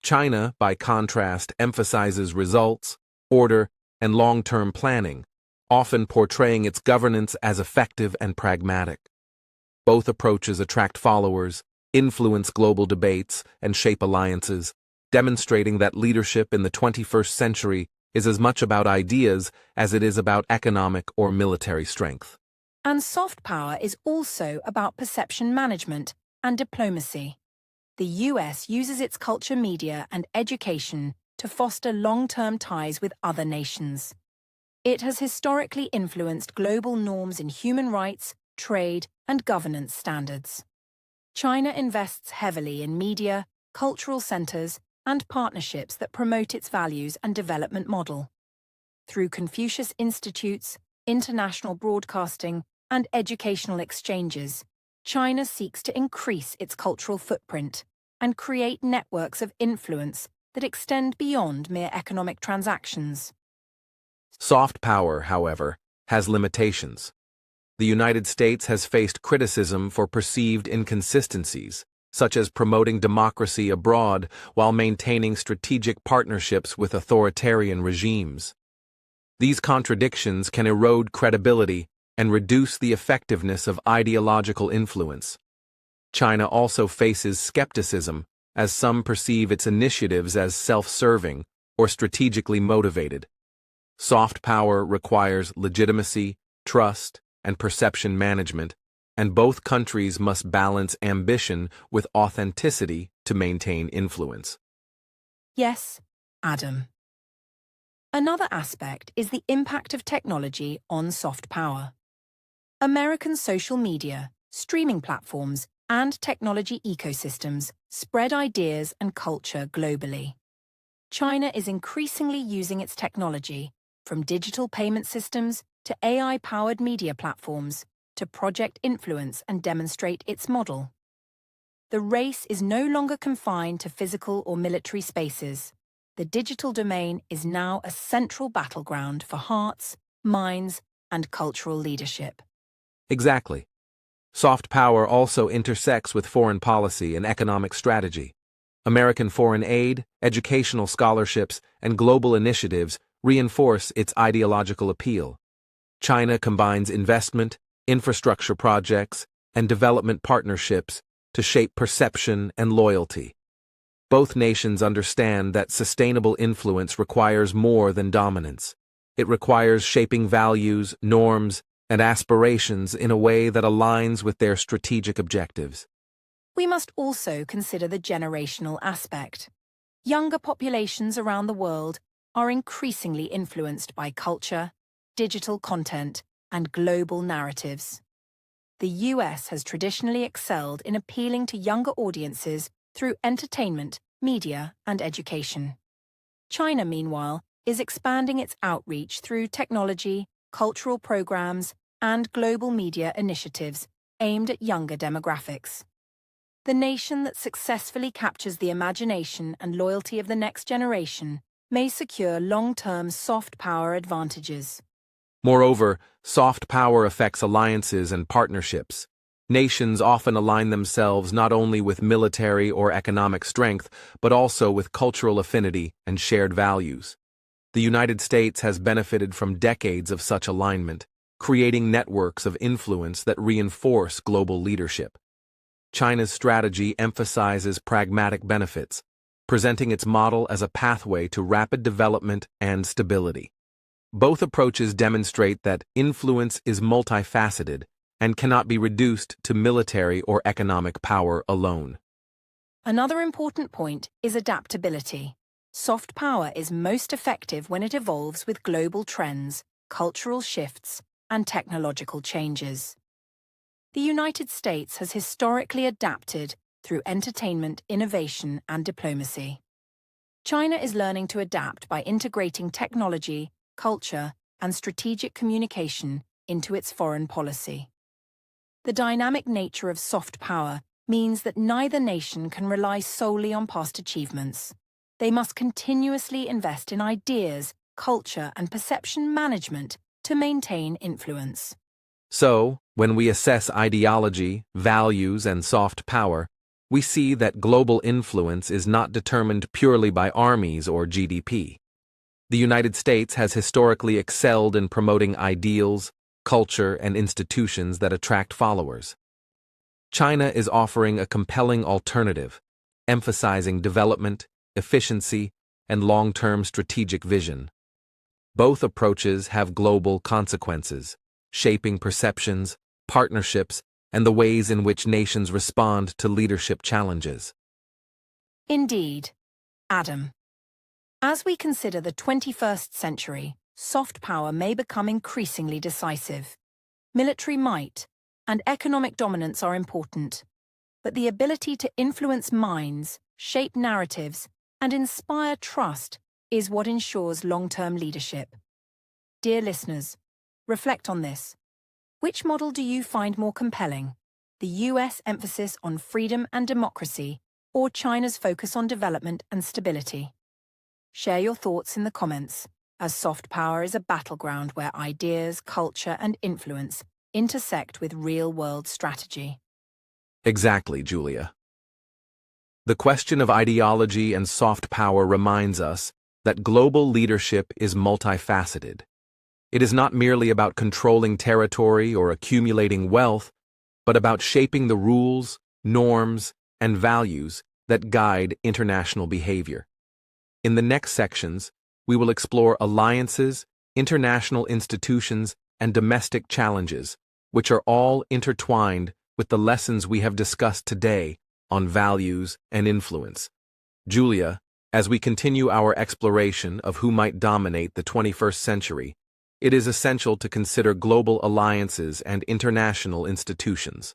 China, by contrast, emphasizes results, order, and long-term planning, often portraying its governance as effective and pragmatic. Both approaches attract followers, influence global debates, and shape alliances, demonstrating that leadership in the 21st century is as much about ideas as it is about economic or military strength. And soft power is also about perception management and diplomacy. The US uses its culture, media, and education to foster long-term ties with other nations. It has historically influenced global norms in human rights, trade, and governance standards. China invests heavily in media, cultural centers, and partnerships that promote its values and development model. Through Confucius Institutes, international broadcasting, and educational exchanges, China seeks to increase its cultural footprint and create networks of influence that extend beyond mere economic transactions. Soft power, however, has limitations. The United States has faced criticism for perceived inconsistencies, such as promoting democracy abroad while maintaining strategic partnerships with authoritarian regimes. These contradictions can erode credibility and reduce the effectiveness of ideological influence. China also faces skepticism, as some perceive its initiatives as self-serving or strategically motivated. Soft power requires legitimacy, trust, and perception management, and both countries must balance ambition with authenticity to maintain influence. Yes, Adam. Another aspect is the impact of technology on soft power. American social media, streaming platforms, and technology ecosystems spread ideas and culture globally. China is increasingly using its technology, from digital payment systems to AI-powered media platforms, to project influence and demonstrate its model. The race is no longer confined to physical or military spaces. The digital domain is now a central battleground for hearts, minds, and cultural leadership. Exactly. Soft power also intersects with foreign policy and economic strategy. American foreign aid, educational scholarships, and global initiatives reinforce its ideological appeal. China combines investment, infrastructure projects, and development partnerships to shape perception and loyalty. Both nations understand that sustainable influence requires more than dominance. It requires shaping values, norms, and aspirations in a way that aligns with their strategic objectives. We must also consider the generational aspect. Younger populations around the world are increasingly influenced by culture, digital content, and global narratives. The US has traditionally excelled in appealing to younger audiences through entertainment, media, and education. China, meanwhile, is expanding its outreach through technology, cultural programs, and global media initiatives aimed at younger demographics. The nation that successfully captures the imagination and loyalty of the next generation may secure long-term soft power advantages. Moreover, soft power affects alliances and partnerships. Nations often align themselves not only with military or economic strength, but also with cultural affinity and shared values. The United States has benefited from decades of such alignment, creating networks of influence that reinforce global leadership. China's strategy emphasizes pragmatic benefits, presenting its model as a pathway to rapid development and stability. Both approaches demonstrate that influence is multifaceted and cannot be reduced to military or economic power alone. Another important point is adaptability. Soft power is most effective when it evolves with global trends, cultural shifts, and technological changes. The United States has historically adapted through entertainment, innovation, and diplomacy. China is learning to adapt by integrating technology, culture, and strategic communication into its foreign policy. The dynamic nature of soft power means that neither nation can rely solely on past achievements. They must continuously invest in ideas, culture, and perception management to maintain influence. So, when we assess ideology, values, and soft power, we see that global influence is not determined purely by armies or GDP. The United States has historically excelled in promoting ideals, culture, and institutions that attract followers. China is offering a compelling alternative, emphasizing development, efficiency, and long-term strategic vision. Both approaches have global consequences, shaping perceptions, partnerships, and the ways in which nations respond to leadership challenges. Indeed, Adam. As we consider the 21st century, soft power may become increasingly decisive. Military might and economic dominance are important, but the ability to influence minds, shape narratives, and inspire trust is what ensures long-term leadership. Dear listeners, reflect on this. Which model do you find more compelling? The US emphasis on freedom and democracy, or China's focus on development and stability? Share your thoughts in the comments, as soft power is a battleground where ideas, culture, and influence intersect with real-world strategy. Exactly, Julia. The question of ideology and soft power reminds us that global leadership is multifaceted. It is not merely about controlling territory or accumulating wealth, but about shaping the rules, norms, and values that guide international behavior. In the next sections, we will explore alliances, international institutions, and domestic challenges, which are all intertwined with the lessons we have discussed today on values and influence. Julia, as we continue our exploration of who might dominate the 21st century, it is essential to consider global alliances and international institutions.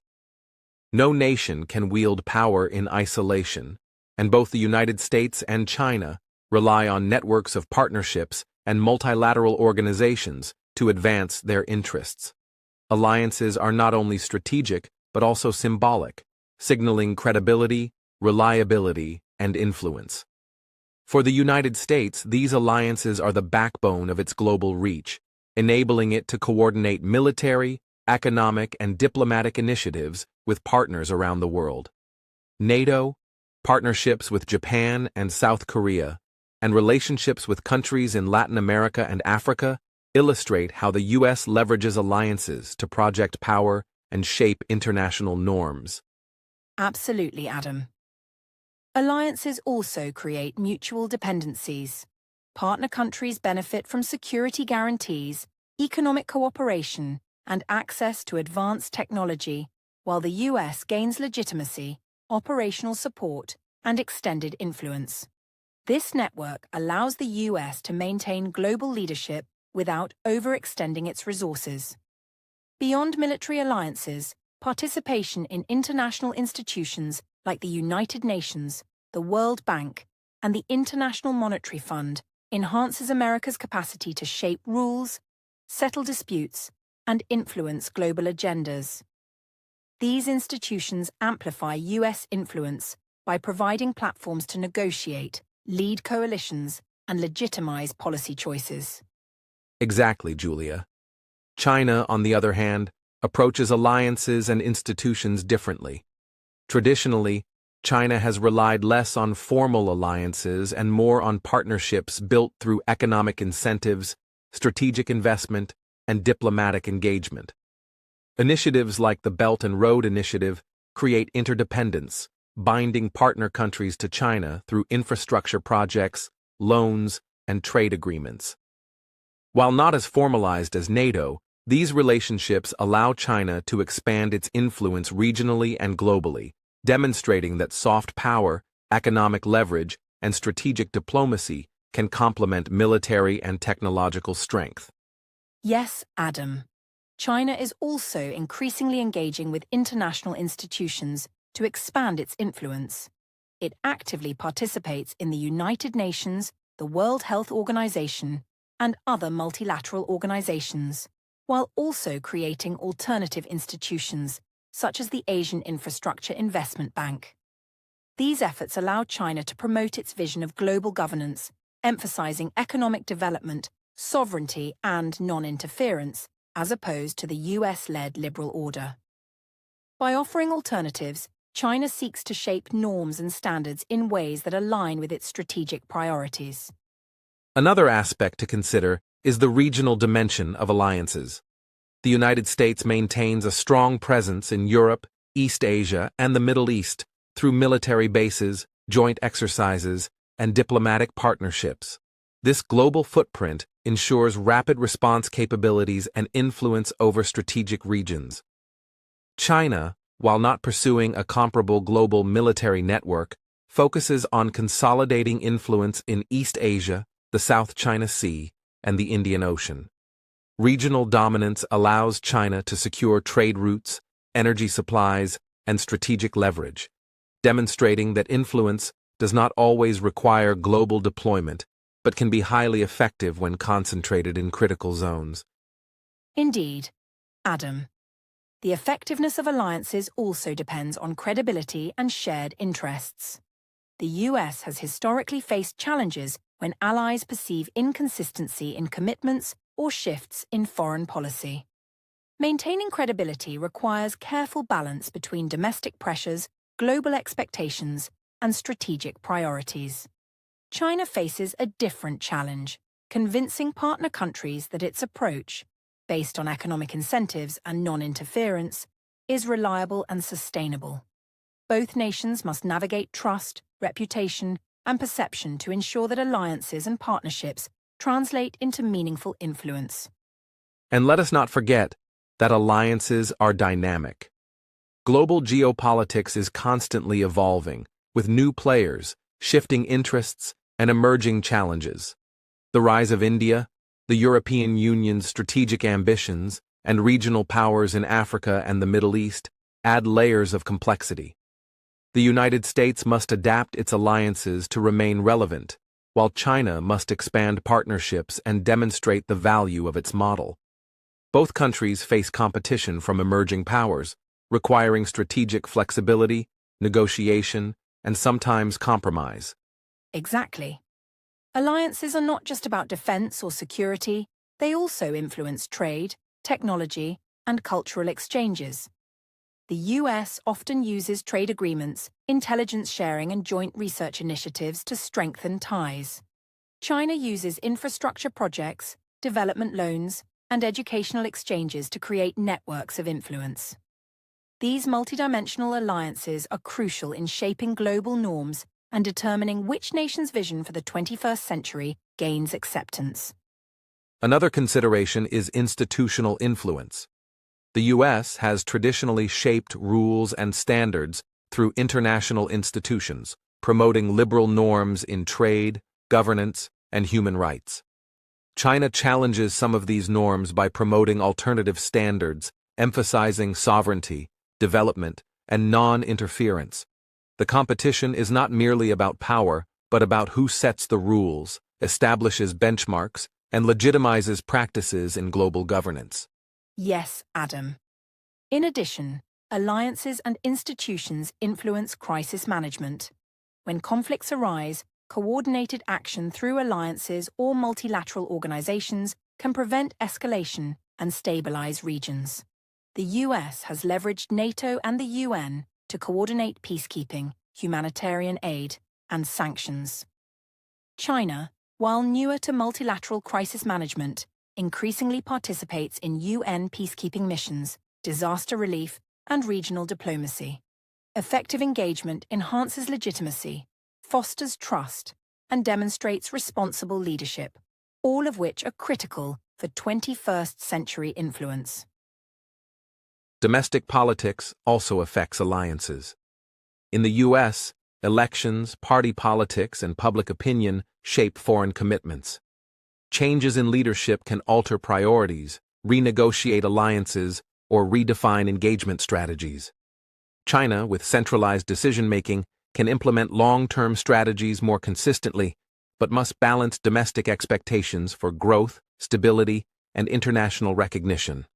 No nation can wield power in isolation, and both the United States and China rely on networks of partnerships and multilateral organizations to advance their interests. Alliances are not only strategic, but also symbolic, signaling credibility, reliability, and influence. For the United States, these alliances are the backbone of its global reach, enabling it to coordinate military, economic, and diplomatic initiatives with partners around the world. NATO, partnerships with Japan and South Korea, and relationships with countries in Latin America and Africa illustrate how the U.S. leverages alliances to project power and shape international norms. Absolutely, Adam. Alliances also create mutual dependencies. Partner countries benefit from security guarantees, economic cooperation, and access to advanced technology, while the US gains legitimacy, operational support, and extended influence. This network allows the US to maintain global leadership without overextending its resources. Beyond military alliances, participation in international institutions like the United Nations, the World Bank, and the International Monetary Fund enhances America's capacity to shape rules, settle disputes, and influence global agendas. These institutions amplify US influence by providing platforms to negotiate, lead coalitions, and legitimize policy choices. Exactly, Julia. China, on the other hand, approaches alliances and institutions differently. Traditionally, China has relied less on formal alliances and more on partnerships built through economic incentives, strategic investment, and diplomatic engagement. Initiatives like the Belt and Road Initiative create interdependence, binding partner countries to China through infrastructure projects, loans, and trade agreements. While not as formalized as NATO, these relationships allow China to expand its influence regionally and globally, demonstrating that soft power, economic leverage, and strategic diplomacy can complement military and technological strength. Yes, Adam. China is also increasingly engaging with international institutions to expand its influence. It actively participates in the United Nations, the World Health Organization, and other multilateral organizations, while also creating alternative institutions, such as the Asian Infrastructure Investment Bank. These efforts allow China to promote its vision of global governance, emphasizing economic development, sovereignty, and non-interference, as opposed to the US-led liberal order. By offering alternatives, China seeks to shape norms and standards in ways that align with its strategic priorities. Another aspect to consider is the regional dimension of alliances. The United States maintains a strong presence in Europe, East Asia, and the Middle East through military bases, joint exercises, and diplomatic partnerships. This global footprint ensures rapid response capabilities and influence over strategic regions. China, while not pursuing a comparable global military network, focuses on consolidating influence in East Asia, the South China Sea, and the Indian Ocean. Regional dominance allows China to secure trade routes, energy supplies, and strategic leverage, demonstrating that influence does not always require global deployment, but can be highly effective when concentrated in critical zones. Indeed, Adam. The effectiveness of alliances also depends on credibility and shared interests. The US has historically faced challenges when allies perceive inconsistency in commitments or shifts in foreign policy. Maintaining credibility requires careful balance between domestic pressures, global expectations, and strategic priorities. China faces a different challenge, convincing partner countries that its approach, based on economic incentives and non-interference, is reliable and sustainable. Both nations must navigate trust, reputation, and perception to ensure that alliances and partnerships translate into meaningful influence. And let us not forget that alliances are dynamic. Global geopolitics is constantly evolving, with new players, shifting interests, and emerging challenges. The rise of India, the European Union's strategic ambitions, and regional powers in Africa and the Middle East add layers of complexity. The United States must adapt its alliances to remain relevant, while China must expand partnerships and demonstrate the value of its model. Both countries face competition from emerging powers, requiring strategic flexibility, negotiation, and sometimes compromise. Exactly. Alliances are not just about defense or security, they also influence trade, technology, and cultural exchanges. The US often uses trade agreements, intelligence sharing, and joint research initiatives to strengthen ties. China uses infrastructure projects, development loans, and educational exchanges to create networks of influence. These multidimensional alliances are crucial in shaping global norms and determining which nation's vision for the 21st century gains acceptance. Another consideration is institutional influence. The U.S. has traditionally shaped rules and standards through international institutions, promoting liberal norms in trade, governance, and human rights. China challenges some of these norms by promoting alternative standards, emphasizing sovereignty, development, and non-interference. The competition is not merely about power, but about who sets the rules, establishes benchmarks, and legitimizes practices in global governance. Yes, Adam. In addition, alliances and institutions influence crisis management. When conflicts arise, coordinated action through alliances or multilateral organizations can prevent escalation and stabilize regions. The US has leveraged NATO and the UN to coordinate peacekeeping, humanitarian aid, and sanctions. China, while newer to multilateral crisis management, increasingly participates in UN peacekeeping missions, disaster relief, and regional diplomacy. Effective engagement enhances legitimacy, fosters trust, and demonstrates responsible leadership, all of which are critical for 21st century influence. Domestic politics also affects alliances. In the U.S., elections, party politics, and public opinion shape foreign commitments. Changes in leadership can alter priorities, renegotiate alliances, or redefine engagement strategies. China, with centralized decision-making, can implement long-term strategies more consistently, but must balance domestic expectations for growth, stability, and international recognition.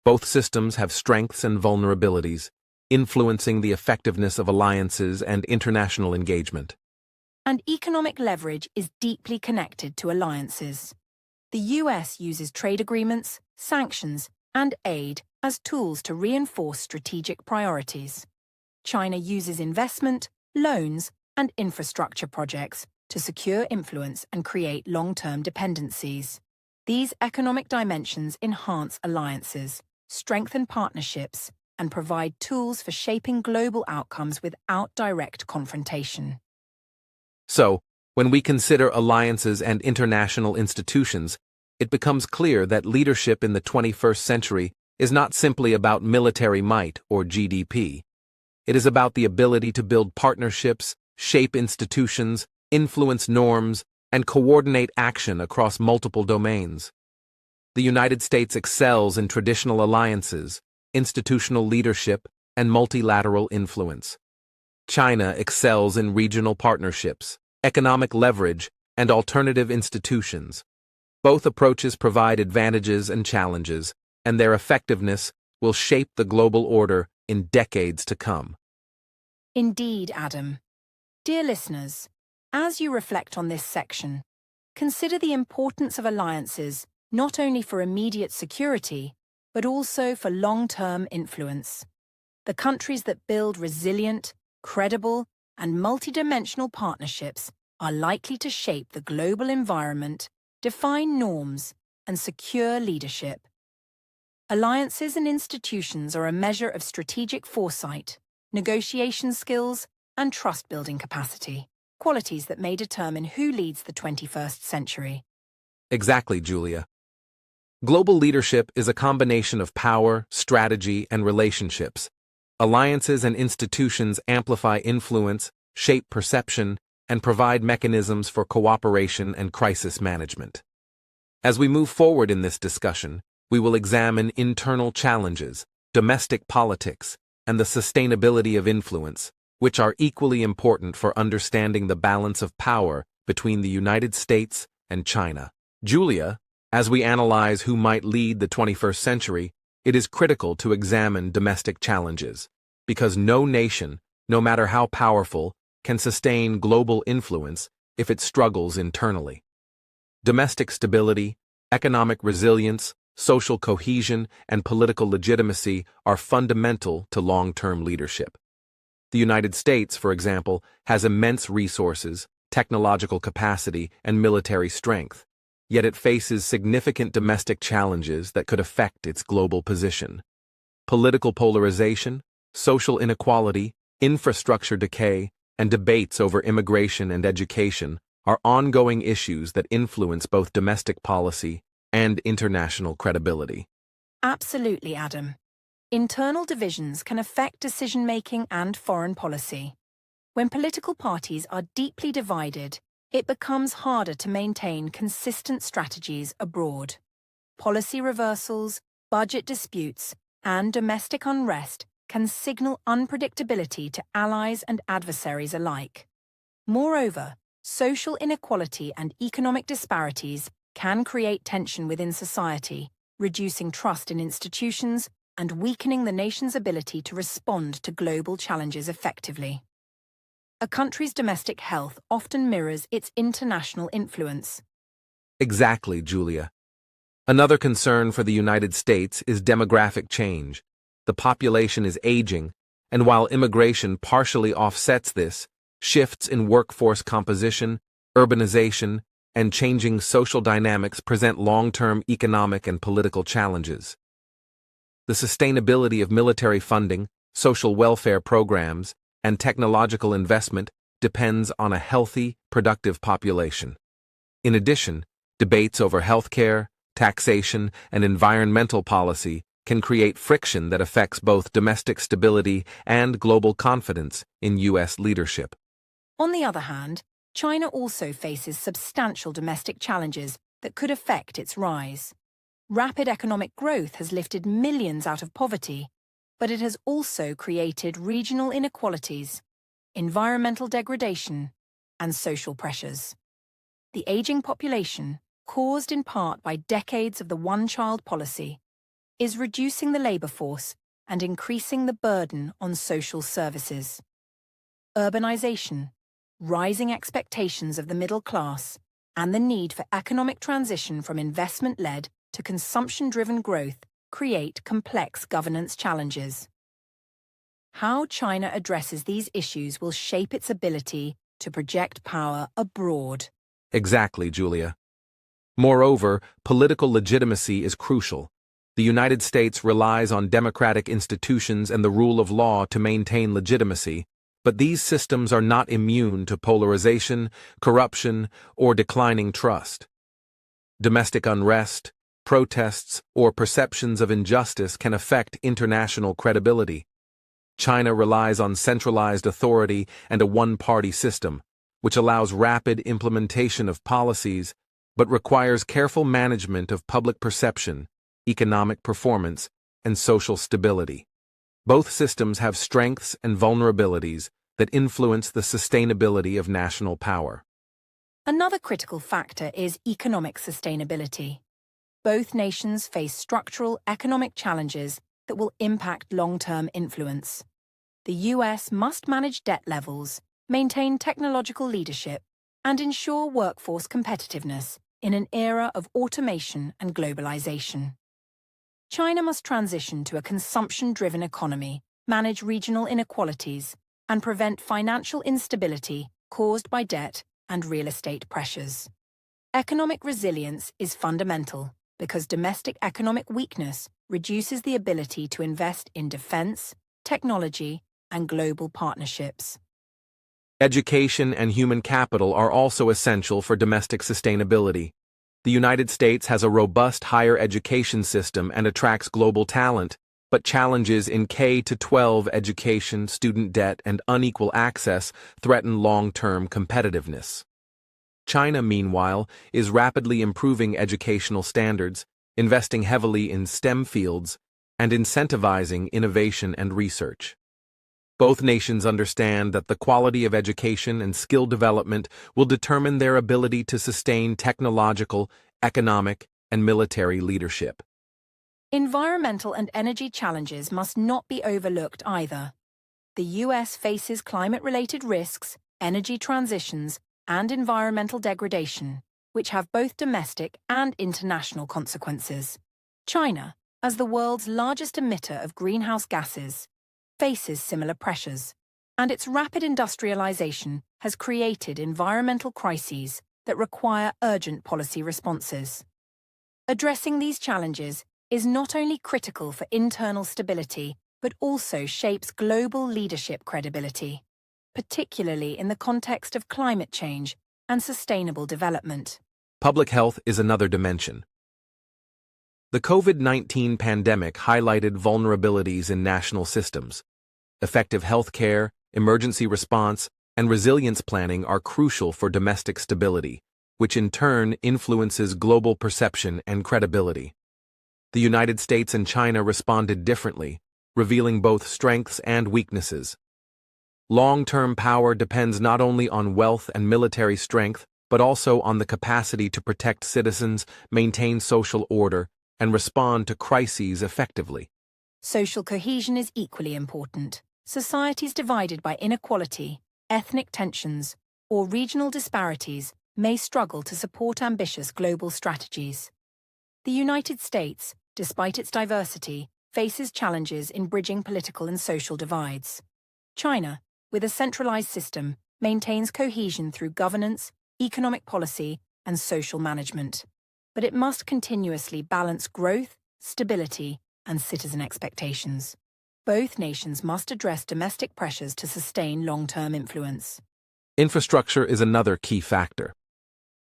Both systems have strengths and vulnerabilities, influencing the effectiveness of alliances and international engagement. And economic leverage is deeply connected to alliances. The US uses trade agreements, sanctions, and aid as tools to reinforce strategic priorities. China uses investment, loans, and infrastructure projects to secure influence and create long-term dependencies. These economic dimensions enhance alliances, strengthen partnerships, and provide tools for shaping global outcomes without direct confrontation. So, when we consider alliances and international institutions, it becomes clear that leadership in the 21st century is not simply about military might or GDP. It is about the ability to build partnerships, shape institutions, influence norms, and coordinate action across multiple domains. The United States excels in traditional alliances, institutional leadership, and multilateral influence. China excels in regional partnerships, economic leverage, and alternative institutions. Both approaches provide advantages and challenges, and their effectiveness will shape the global order in decades to come. Indeed, Adam. Dear listeners, as you reflect on this section, consider the importance of alliances not only for immediate security, but also for long-term influence. The countries that build resilient, credible, and multidimensional partnerships are likely to shape the global environment, define norms, and secure leadership. Alliances and institutions are a measure of strategic foresight, negotiation skills, and trust-building capacity, qualities that may determine who leads the 21st century. Exactly, Julia. Global leadership is a combination of power, strategy, and relationships. Alliances and institutions amplify influence, shape perception, and provide mechanisms for cooperation and crisis management. As we move forward in this discussion, we will examine internal challenges, domestic politics, and the sustainability of influence, which are equally important for understanding the balance of power between the United States and China. Julia, as we analyze who might lead the 21st century, it is critical to examine domestic challenges, because no nation, no matter how powerful, can sustain global influence if it struggles internally. Domestic stability, economic resilience, social cohesion, and political legitimacy are fundamental to long-term leadership. The United States, for example, has immense resources, technological capacity, and military strength, yet it faces significant domestic challenges that could affect its global position. Political polarization, social inequality, infrastructure decay, and debates over immigration and education are ongoing issues that influence both domestic policy and international credibility. Absolutely, Adam. Internal divisions can affect decision-making and foreign policy. When political parties are deeply divided, it becomes harder to maintain consistent strategies abroad. Policy reversals, budget disputes, and domestic unrest can signal unpredictability to allies and adversaries alike. Moreover, social inequality and economic disparities can create tension within society, reducing trust in institutions and weakening the nation's ability to respond to global challenges effectively. A country's domestic health often mirrors its international influence. Exactly, Julia. Another concern for the United States is demographic change. The population is aging, and while immigration partially offsets this, shifts in workforce composition, urbanization, and changing social dynamics present long-term economic and political challenges. The sustainability of military funding, social welfare programs, and technological investment depends on a healthy, productive population. In addition, debates over healthcare, taxation, and environmental policy can create friction that affects both domestic stability and global confidence in U.S. leadership. On the other hand, China also faces substantial domestic challenges that could affect its rise. Rapid economic growth has lifted millions out of poverty, but it has also created regional inequalities, environmental degradation, and social pressures. The aging population, caused in part by decades of the one-child policy, is reducing the labor force and increasing the burden on social services. Urbanization, rising expectations of the middle class, and the need for economic transition from investment-led to consumption-driven growth create complex governance challenges. How China addresses these issues will shape its ability to project power abroad. Exactly, Julia. Moreover, political legitimacy is crucial. The United States relies on democratic institutions and the rule of law to maintain legitimacy, but these systems are not immune to polarization, corruption, or declining trust. Domestic unrest, protests, or perceptions of injustice can affect international credibility. China relies on centralized authority and a one-party system, which allows rapid implementation of policies but requires careful management of public perception, economic performance, and social stability. Both systems have strengths and vulnerabilities that influence the sustainability of national power. Another critical factor is economic sustainability. Both nations face structural economic challenges that will impact long-term influence. The US must manage debt levels, maintain technological leadership, and ensure workforce competitiveness in an era of automation and globalization. China must transition to a consumption-driven economy, manage regional inequalities, and prevent financial instability caused by debt and real estate pressures. Economic resilience is fundamental because domestic economic weakness reduces the ability to invest in defense, technology, and global partnerships. Education and human capital are also essential for domestic sustainability. The United States has a robust higher education system and attracts global talent, but challenges in K-12 education, student debt, and unequal access threaten long-term competitiveness. China, meanwhile, is rapidly improving educational standards, investing heavily in STEM fields, and incentivizing innovation and research. Both nations understand that the quality of education and skill development will determine their ability to sustain technological, economic, and military leadership. Environmental and energy challenges must not be overlooked either. The US faces climate-related risks, energy transitions, and environmental degradation, which have both domestic and international consequences. China, as the world's largest emitter of greenhouse gases, faces similar pressures, and its rapid industrialization has created environmental crises that require urgent policy responses. Addressing these challenges is not only critical for internal stability, but also shapes global leadership credibility, particularly in the context of climate change and sustainable development. Public health is another dimension. The COVID-19 pandemic highlighted vulnerabilities in national systems. Effective health care, emergency response, and resilience planning are crucial for domestic stability, which in turn influences global perception and credibility. The United States and China responded differently, revealing both strengths and weaknesses. Long-term power depends not only on wealth and military strength, but also on the capacity to protect citizens, maintain social order, and respond to crises effectively. Social cohesion is equally important. Societies divided by inequality, ethnic tensions, or regional disparities may struggle to support ambitious global strategies. The United States, despite its diversity, faces challenges in bridging political and social divides. China, with a centralized system, maintains cohesion through governance, economic policy, and social management. But it must continuously balance growth, stability, and citizen expectations. Both nations must address domestic pressures to sustain long-term influence. Infrastructure is another key factor.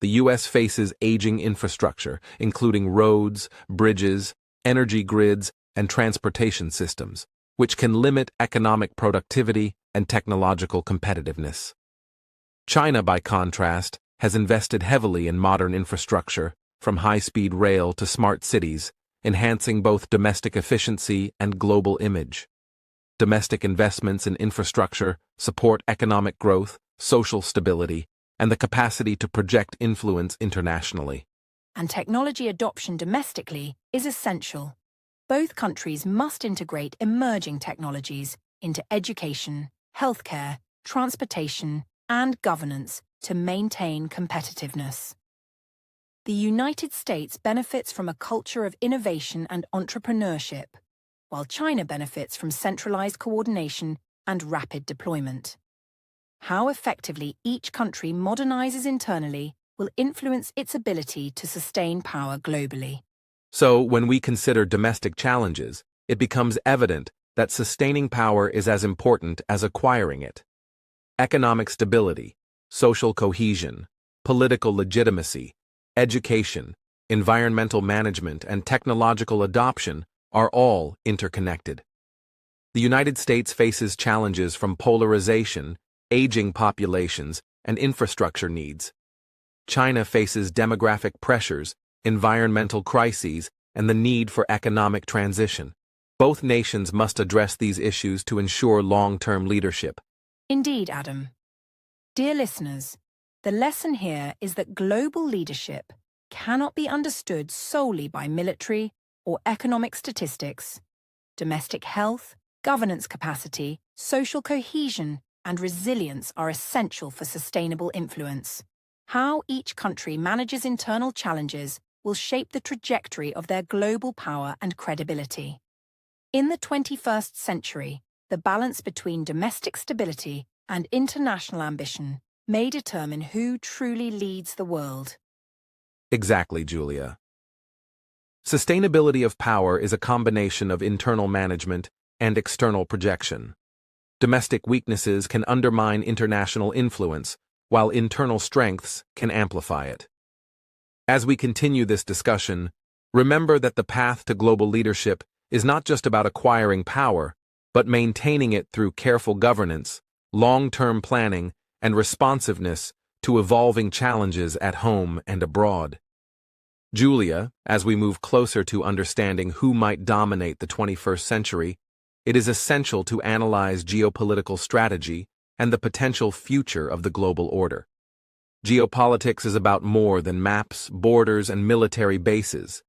The U.S. faces aging infrastructure, including roads, bridges, energy grids, and transportation systems, which can limit economic productivity and technological competitiveness. China, by contrast, has invested heavily in modern infrastructure, from high-speed rail to smart cities, enhancing both domestic efficiency and global image. Domestic investments in infrastructure support economic growth, social stability, and the capacity to project influence internationally. And technology adoption domestically is essential. Both countries must integrate emerging technologies into education, healthcare, transportation, and governance to maintain competitiveness. The United States benefits from a culture of innovation and entrepreneurship, while China benefits from centralized coordination and rapid deployment. How effectively each country modernizes internally will influence its ability to sustain power globally. So, when we consider domestic challenges, it becomes evident that sustaining power is as important as acquiring it. Economic stability, social cohesion, political legitimacy, education, environmental management, and technological adoption are all interconnected. The United States faces challenges from polarization, aging populations, and infrastructure needs. China faces demographic pressures, environmental crises, and the need for economic transition. Both nations must address these issues to ensure long-term leadership. Indeed, Adam. Dear listeners, the lesson here is that global leadership cannot be understood solely by military or economic statistics. Domestic health, governance capacity, social cohesion, and resilience are essential for sustainable influence. How each country manages internal challenges will shape the trajectory of their global power and credibility. In the 21st century, the balance between domestic stability and international ambition may determine who truly leads the world. Exactly, Julia. Sustainability of power is a combination of internal management and external projection. Domestic weaknesses can undermine international influence, while internal strengths can amplify it. As we continue this discussion, remember that the path to global leadership is not just about acquiring power, but maintaining it through careful governance, long-term planning, and responsiveness to evolving challenges at home and abroad. Julia, as we move closer to understanding who might dominate the 21st century, it is essential to analyze geopolitical strategy and the potential future of the global order. Geopolitics is about more than maps, borders, and military bases.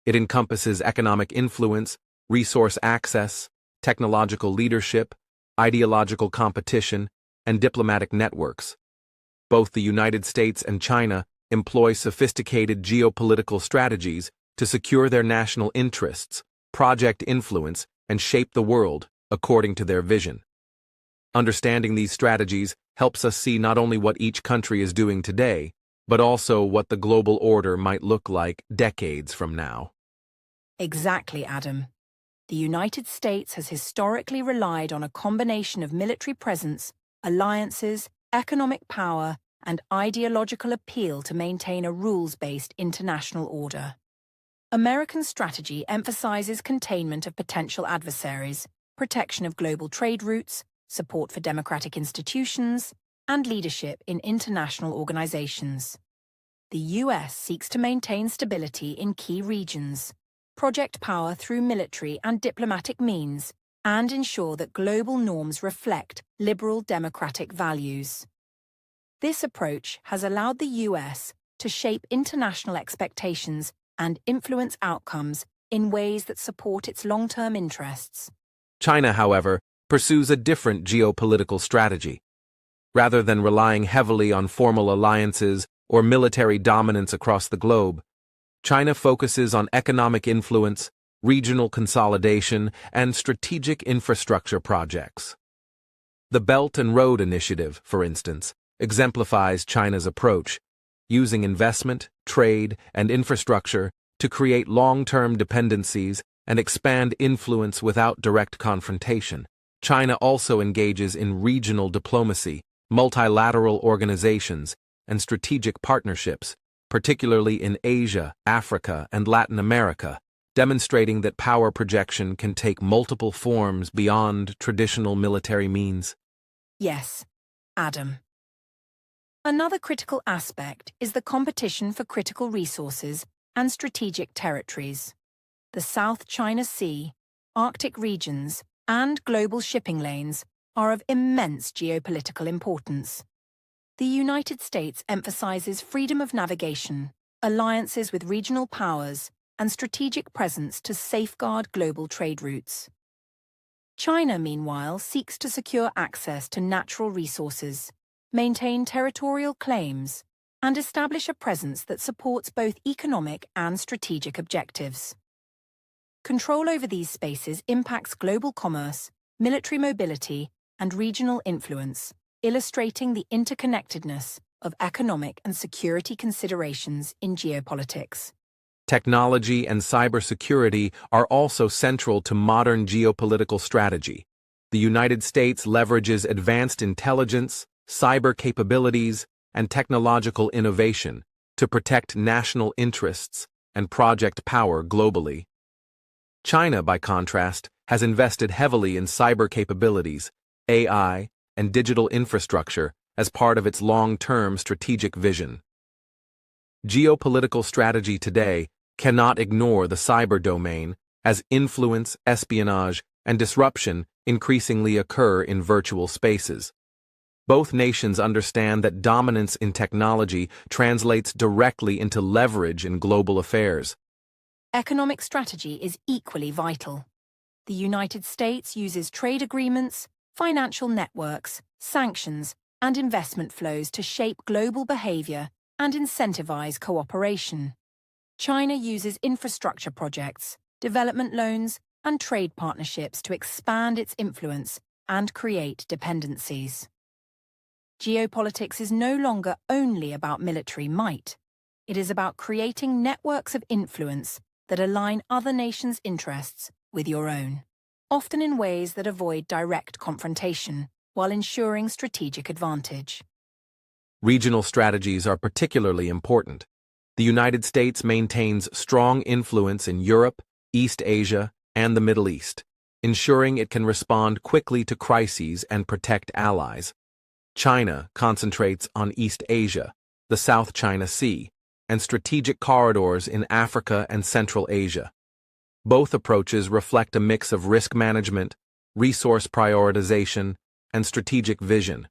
It encompasses economic influence, resource access, technological leadership, ideological competition, and diplomatic networks. Both the United States and China employ sophisticated geopolitical strategies to secure their national interests, project influence, and shape the world according to their vision. Understanding these strategies helps us see not only what each country is doing today, but also what the global order might look like decades from now. Exactly, Adam. The United States has historically relied on a combination of military presence, alliances, economic power, and ideological appeal to maintain a rules-based international order. American strategy emphasizes containment of potential adversaries, protection of global trade routes, support for democratic institutions, and leadership in international organizations. The US seeks to maintain stability in key regions, project power through military and diplomatic means, and ensure that global norms reflect liberal democratic values. This approach has allowed the US to shape international expectations and influence outcomes in ways that support its long-term interests. China, however, pursues a different geopolitical strategy. Rather than relying heavily on formal alliances or military dominance across the globe, China focuses on economic influence, regional consolidation, and strategic infrastructure projects. The Belt and Road Initiative, for instance, exemplifies China's approach, using investment, trade, and infrastructure to create long-term dependencies and expand influence without direct confrontation. China also engages in regional diplomacy, multilateral organizations, and strategic partnerships, particularly in Asia, Africa, and Latin America, demonstrating that power projection can take multiple forms beyond traditional military means. Yes, Adam. Another critical aspect is the competition for critical resources and strategic territories. The South China Sea, Arctic regions, and global shipping lanes are of immense geopolitical importance. The United States emphasizes freedom of navigation, alliances with regional powers, and strategic presence to safeguard global trade routes. China, meanwhile, seeks to secure access to natural resources, maintain territorial claims, and establish a presence that supports both economic and strategic objectives. Control over these spaces impacts global commerce, military mobility, and regional influence, illustrating the interconnectedness of economic and security considerations in geopolitics. Technology and cybersecurity are also central to modern geopolitical strategy. The United States leverages advanced intelligence, cyber capabilities, and technological innovation to protect national interests and project power globally. China, by contrast, has invested heavily in cyber capabilities, AI, and digital infrastructure as part of its long-term strategic vision. Geopolitical strategy today cannot ignore the cyber domain, as influence, espionage, and disruption increasingly occur in virtual spaces. Both nations understand that dominance in technology translates directly into leverage in global affairs. Economic strategy is equally vital. The United States uses trade agreements, financial networks, sanctions, and investment flows to shape global behavior and incentivize cooperation. China uses infrastructure projects, development loans, and trade partnerships to expand its influence and create dependencies. Geopolitics is no longer only about military might. It is about creating networks of influence that align other nations' interests with your own, often in ways that avoid direct confrontation while ensuring strategic advantage. Regional strategies are particularly important. The United States maintains strong influence in Europe, East Asia, and the Middle East, ensuring it can respond quickly to crises and protect allies. China concentrates on East Asia, the South China Sea, and strategic corridors in Africa and Central Asia. Both approaches reflect a mix of risk management, resource prioritization, and strategic vision.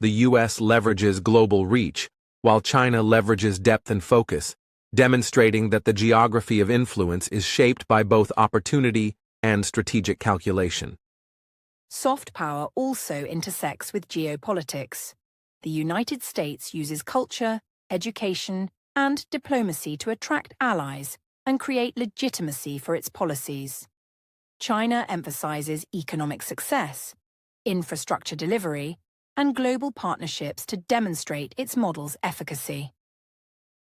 The U.S. leverages global reach, while China leverages depth and focus, demonstrating that the geography of influence is shaped by both opportunity and strategic calculation. Soft power also intersects with geopolitics. The United States uses culture, education, and diplomacy to attract allies and create legitimacy for its policies. China emphasizes economic success, infrastructure delivery, and global partnerships to demonstrate its model's efficacy.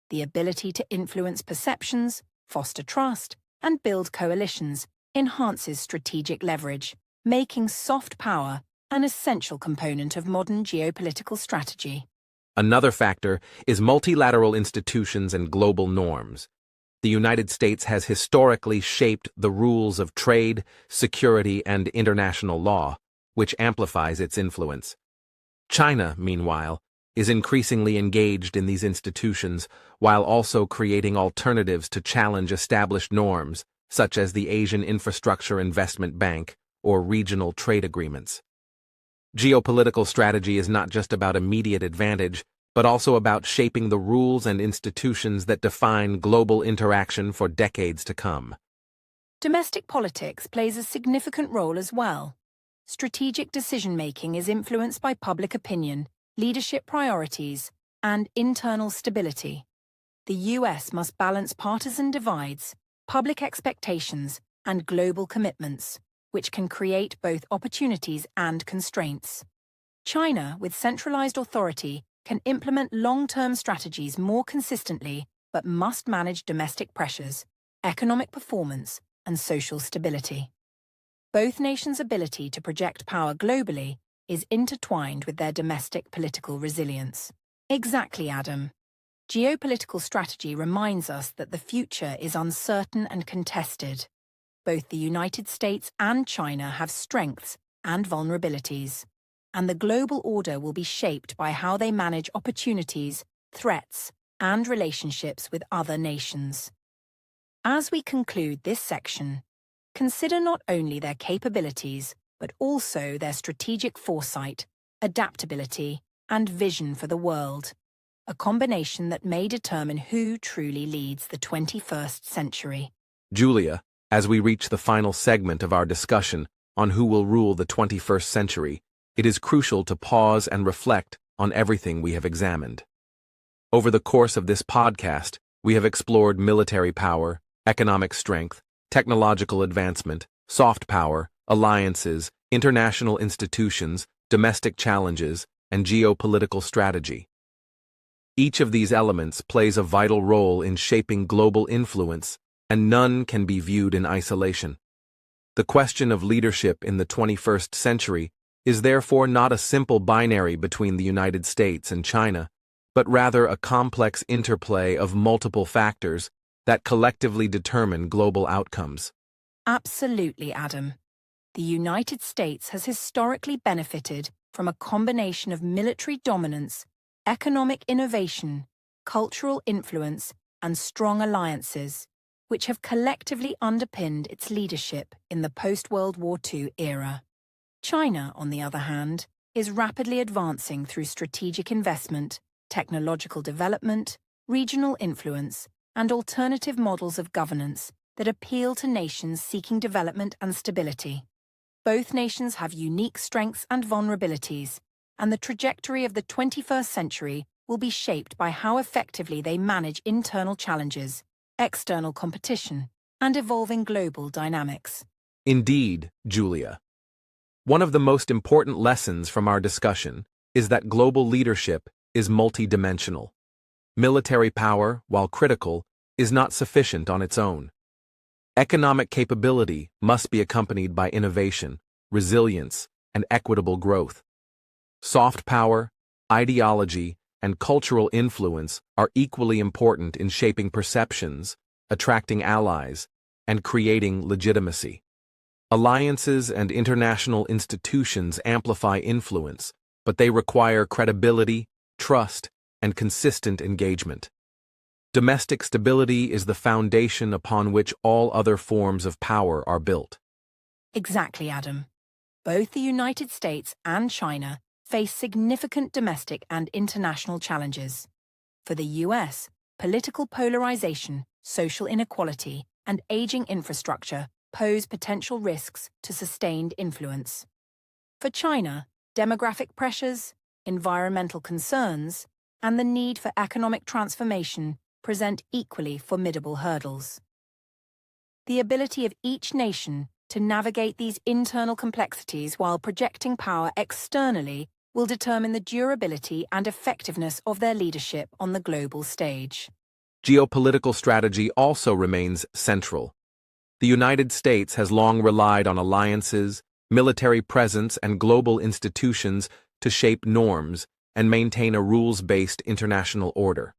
The ability to influence perceptions, foster trust, and build coalitions enhances strategic leverage, making soft power an essential component of modern geopolitical strategy. Another factor is multilateral institutions and global norms. The United States has historically shaped the rules of trade, security, and international law, which amplifies its influence. China, meanwhile, is increasingly engaged in these institutions while also creating alternatives to challenge established norms, such as the Asian Infrastructure Investment Bank or regional trade agreements. Geopolitical strategy is not just about immediate advantage, but also about shaping the rules and institutions that define global interaction for decades to come. Domestic politics plays a significant role as well. Strategic decision-making is influenced by public opinion, leadership priorities, and internal stability. The US must balance partisan divides, public expectations, and global commitments, which can create both opportunities and constraints. China, with centralized authority, can implement long-term strategies more consistently, but must manage domestic pressures, economic performance, and social stability. Both nations' ability to project power globally is intertwined with their domestic political resilience. Exactly, Adam. Geopolitical strategy reminds us that the future is uncertain and contested. Both the United States and China have strengths and vulnerabilities, and the global order will be shaped by how they manage opportunities, threats, and relationships with other nations. As we conclude this section, consider not only their capabilities, but also their strategic foresight, adaptability, and vision for the world, a combination that may determine who truly leads the 21st century. Julia, as we reach the final segment of our discussion on who will rule the 21st century, it is crucial to pause and reflect on everything we have examined. Over the course of this podcast, we have explored military power, economic strength, technological advancement, soft power, alliances, international institutions, domestic challenges, and geopolitical strategy. Each of these elements plays a vital role in shaping global influence, and none can be viewed in isolation. The question of leadership in the 21st century is therefore not a simple binary between the United States and China, but rather a complex interplay of multiple factors that collectively determine global outcomes. Absolutely, Adam. The United States has historically benefited from a combination of military dominance, economic innovation, cultural influence, and strong alliances, which have collectively underpinned its leadership in the post-World War II era. China, on the other hand, is rapidly advancing through strategic investment, technological development, regional influence, and alternative models of governance that appeal to nations seeking development and stability. Both nations have unique strengths and vulnerabilities, and the trajectory of the 21st century will be shaped by how effectively they manage internal challenges, external competition, and evolving global dynamics. Indeed, Julia. One of the most important lessons from our discussion is that global leadership is multidimensional. Military power, while critical, is not sufficient on its own. Economic capability must be accompanied by innovation, resilience, and equitable growth. Soft power, ideology, and cultural influence are equally important in shaping perceptions, attracting allies, and creating legitimacy. Alliances and international institutions amplify influence, but they require credibility, trust, and consistent engagement. Domestic stability is the foundation upon which all other forms of power are built. Exactly, Adam. Both the United States and China face significant domestic and international challenges. For the US, political polarization, social inequality, and aging infrastructure pose potential risks to sustained influence. For China, demographic pressures, environmental concerns, and the need for economic transformation present equally formidable hurdles. The ability of each nation to navigate these internal complexities while projecting power externally will determine the durability and effectiveness of their leadership on the global stage. Geopolitical strategy also remains central. The United States has long relied on alliances, military presence, and global institutions to shape norms and maintain a rules-based international order.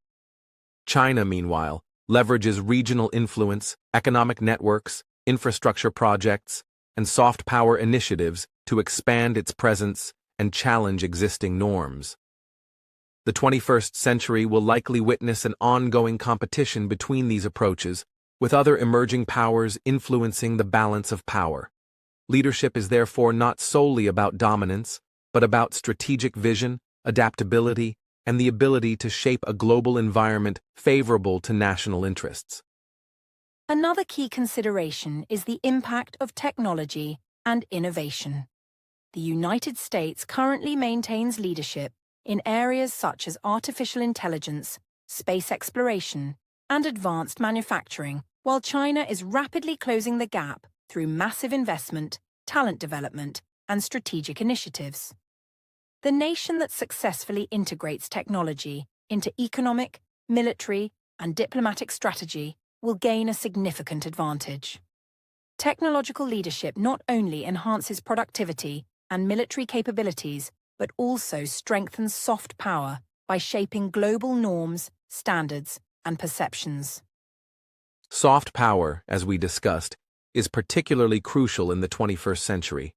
China, meanwhile, leverages regional influence, economic networks, infrastructure projects, and soft power initiatives to expand its presence and challenge existing norms. The 21st century will likely witness an ongoing competition between these approaches, with other emerging powers influencing the balance of power. Leadership is therefore not solely about dominance, but about strategic vision, adaptability, and the ability to shape a global environment favorable to national interests. Another key consideration is the impact of technology and innovation. The United States currently maintains leadership in areas such as artificial intelligence, space exploration, and advanced manufacturing, while China is rapidly closing the gap through massive investment, talent development, and strategic initiatives. The nation that successfully integrates technology into economic, military, and diplomatic strategy will gain a significant advantage. Technological leadership not only enhances productivity and military capabilities, but also strengthens soft power by shaping global norms, standards, and perceptions. Soft power, as we discussed, is particularly crucial in the 21st century.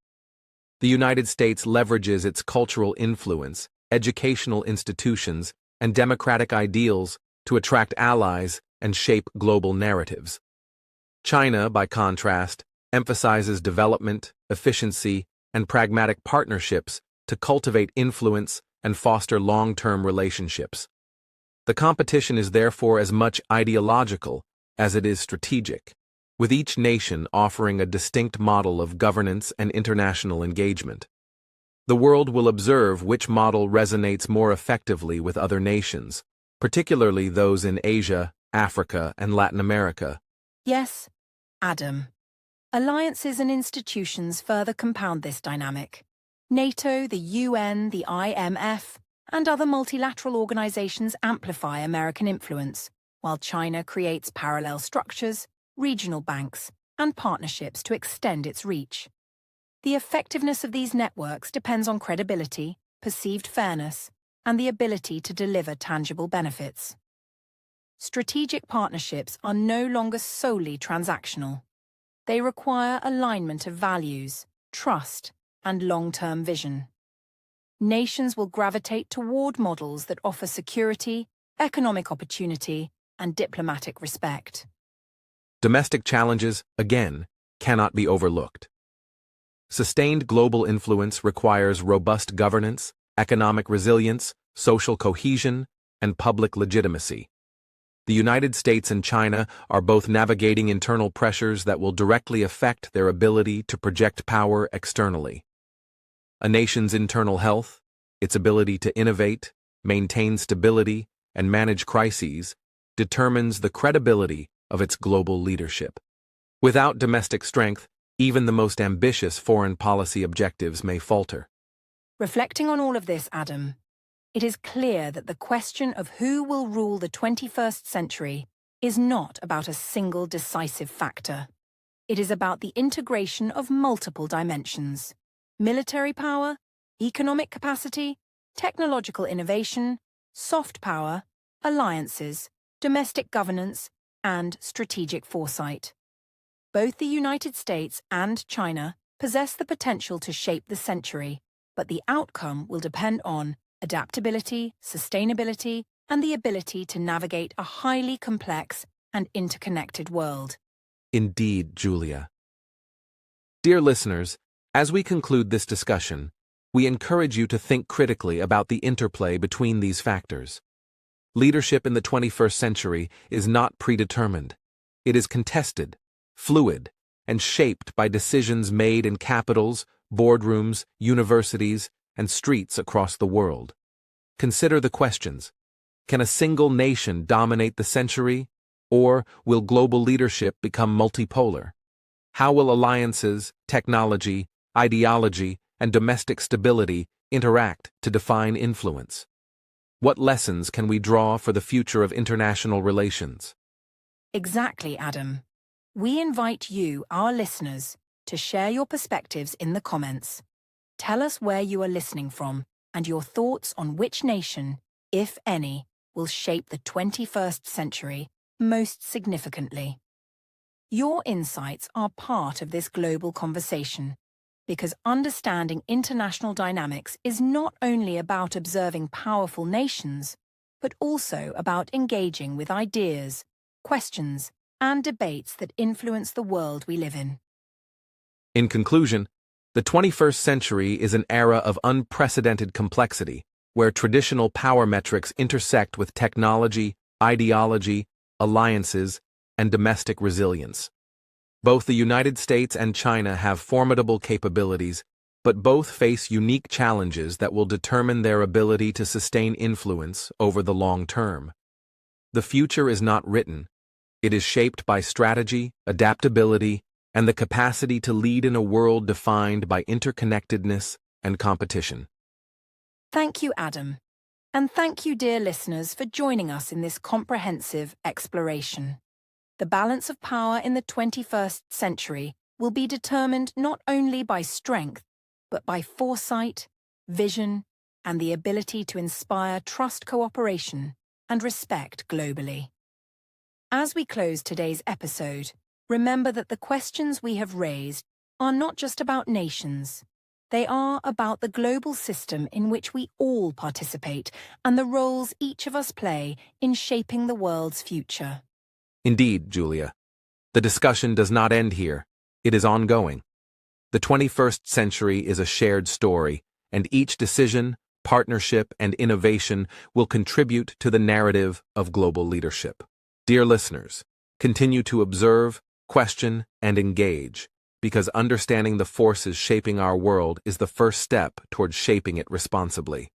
The United States leverages its cultural influence, educational institutions, and democratic ideals to attract allies and shape global narratives. China, by contrast, emphasizes development, efficiency, and pragmatic partnerships to cultivate influence and foster long-term relationships. The competition is therefore as much ideological as it is strategic, with each nation offering a distinct model of governance and international engagement. The world will observe which model resonates more effectively with other nations, particularly those in Asia, Africa, and Latin America. Yes, Adam. Alliances and institutions further compound this dynamic. NATO, the UN, the IMF, and other multilateral organizations amplify American influence, while China creates parallel structures, regional banks, and partnerships to extend its reach. The effectiveness of these networks depends on credibility, perceived fairness, and the ability to deliver tangible benefits. Strategic partnerships are no longer solely transactional. They require alignment of values, trust, and long-term vision. Nations will gravitate toward models that offer security, economic opportunity, and diplomatic respect. Domestic challenges, again, cannot be overlooked. Sustained global influence requires robust governance, economic resilience, social cohesion, and public legitimacy. The United States and China are both navigating internal pressures that will directly affect their ability to project power externally. A nation's internal health, its ability to innovate, maintain stability, and manage crises, determines the credibility of its global leadership. Without domestic strength, even the most ambitious foreign policy objectives may falter. Reflecting on all of this, Adam, it is clear that the question of who will rule the 21st century is not about a single decisive factor. It is about the integration of multiple dimensions: military power, economic capacity, technological innovation, soft power, alliances, domestic governance, and strategic foresight. Both the United States and China possess the potential to shape the century, but the outcome will depend on adaptability, sustainability, and the ability to navigate a highly complex and interconnected world. Indeed, Julia. Dear listeners, as we conclude this discussion, we encourage you to think critically about the interplay between these factors. Leadership in the 21st century is not predetermined. It is contested, fluid, and shaped by decisions made in capitals, boardrooms, universities, and streets across the world. Consider the questions. Can a single nation dominate the century, or will global leadership become multipolar? How will alliances, technology, ideology, and domestic stability interact to define influence? What lessons can we draw for the future of international relations? Exactly, Adam. We invite you, our listeners, to share your perspectives in the comments. Tell us where you are listening from and your thoughts on which nation, if any, will shape the 21st century most significantly. Your insights are part of this global conversation, because understanding international dynamics is not only about observing powerful nations, but also about engaging with ideas, questions, and debates that influence the world we live in. In conclusion, the 21st century is an era of unprecedented complexity, where traditional power metrics intersect with technology, ideology, alliances, and domestic resilience. Both the United States and China have formidable capabilities, but both face unique challenges that will determine their ability to sustain influence over the long term. The future is not written. It is shaped by strategy, adaptability, and the capacity to lead in a world defined by interconnectedness and competition. Thank you, Adam. And thank you, dear listeners, for joining us in this comprehensive exploration. The balance of power in the 21st century will be determined not only by strength, but by foresight, vision, and the ability to inspire trust, cooperation, and respect globally. As we close today's episode, remember that the questions we have raised are not just about nations. They are about the global system in which we all participate and the roles each of us play in shaping the world's future. Indeed, Julia. The discussion does not end here. It is ongoing. The 21st century is a shared story, and each decision, partnership, and innovation will contribute to the narrative of global leadership. Dear listeners, continue to observe, question, and engage, because understanding the forces shaping our world is the first step towards shaping it responsibly.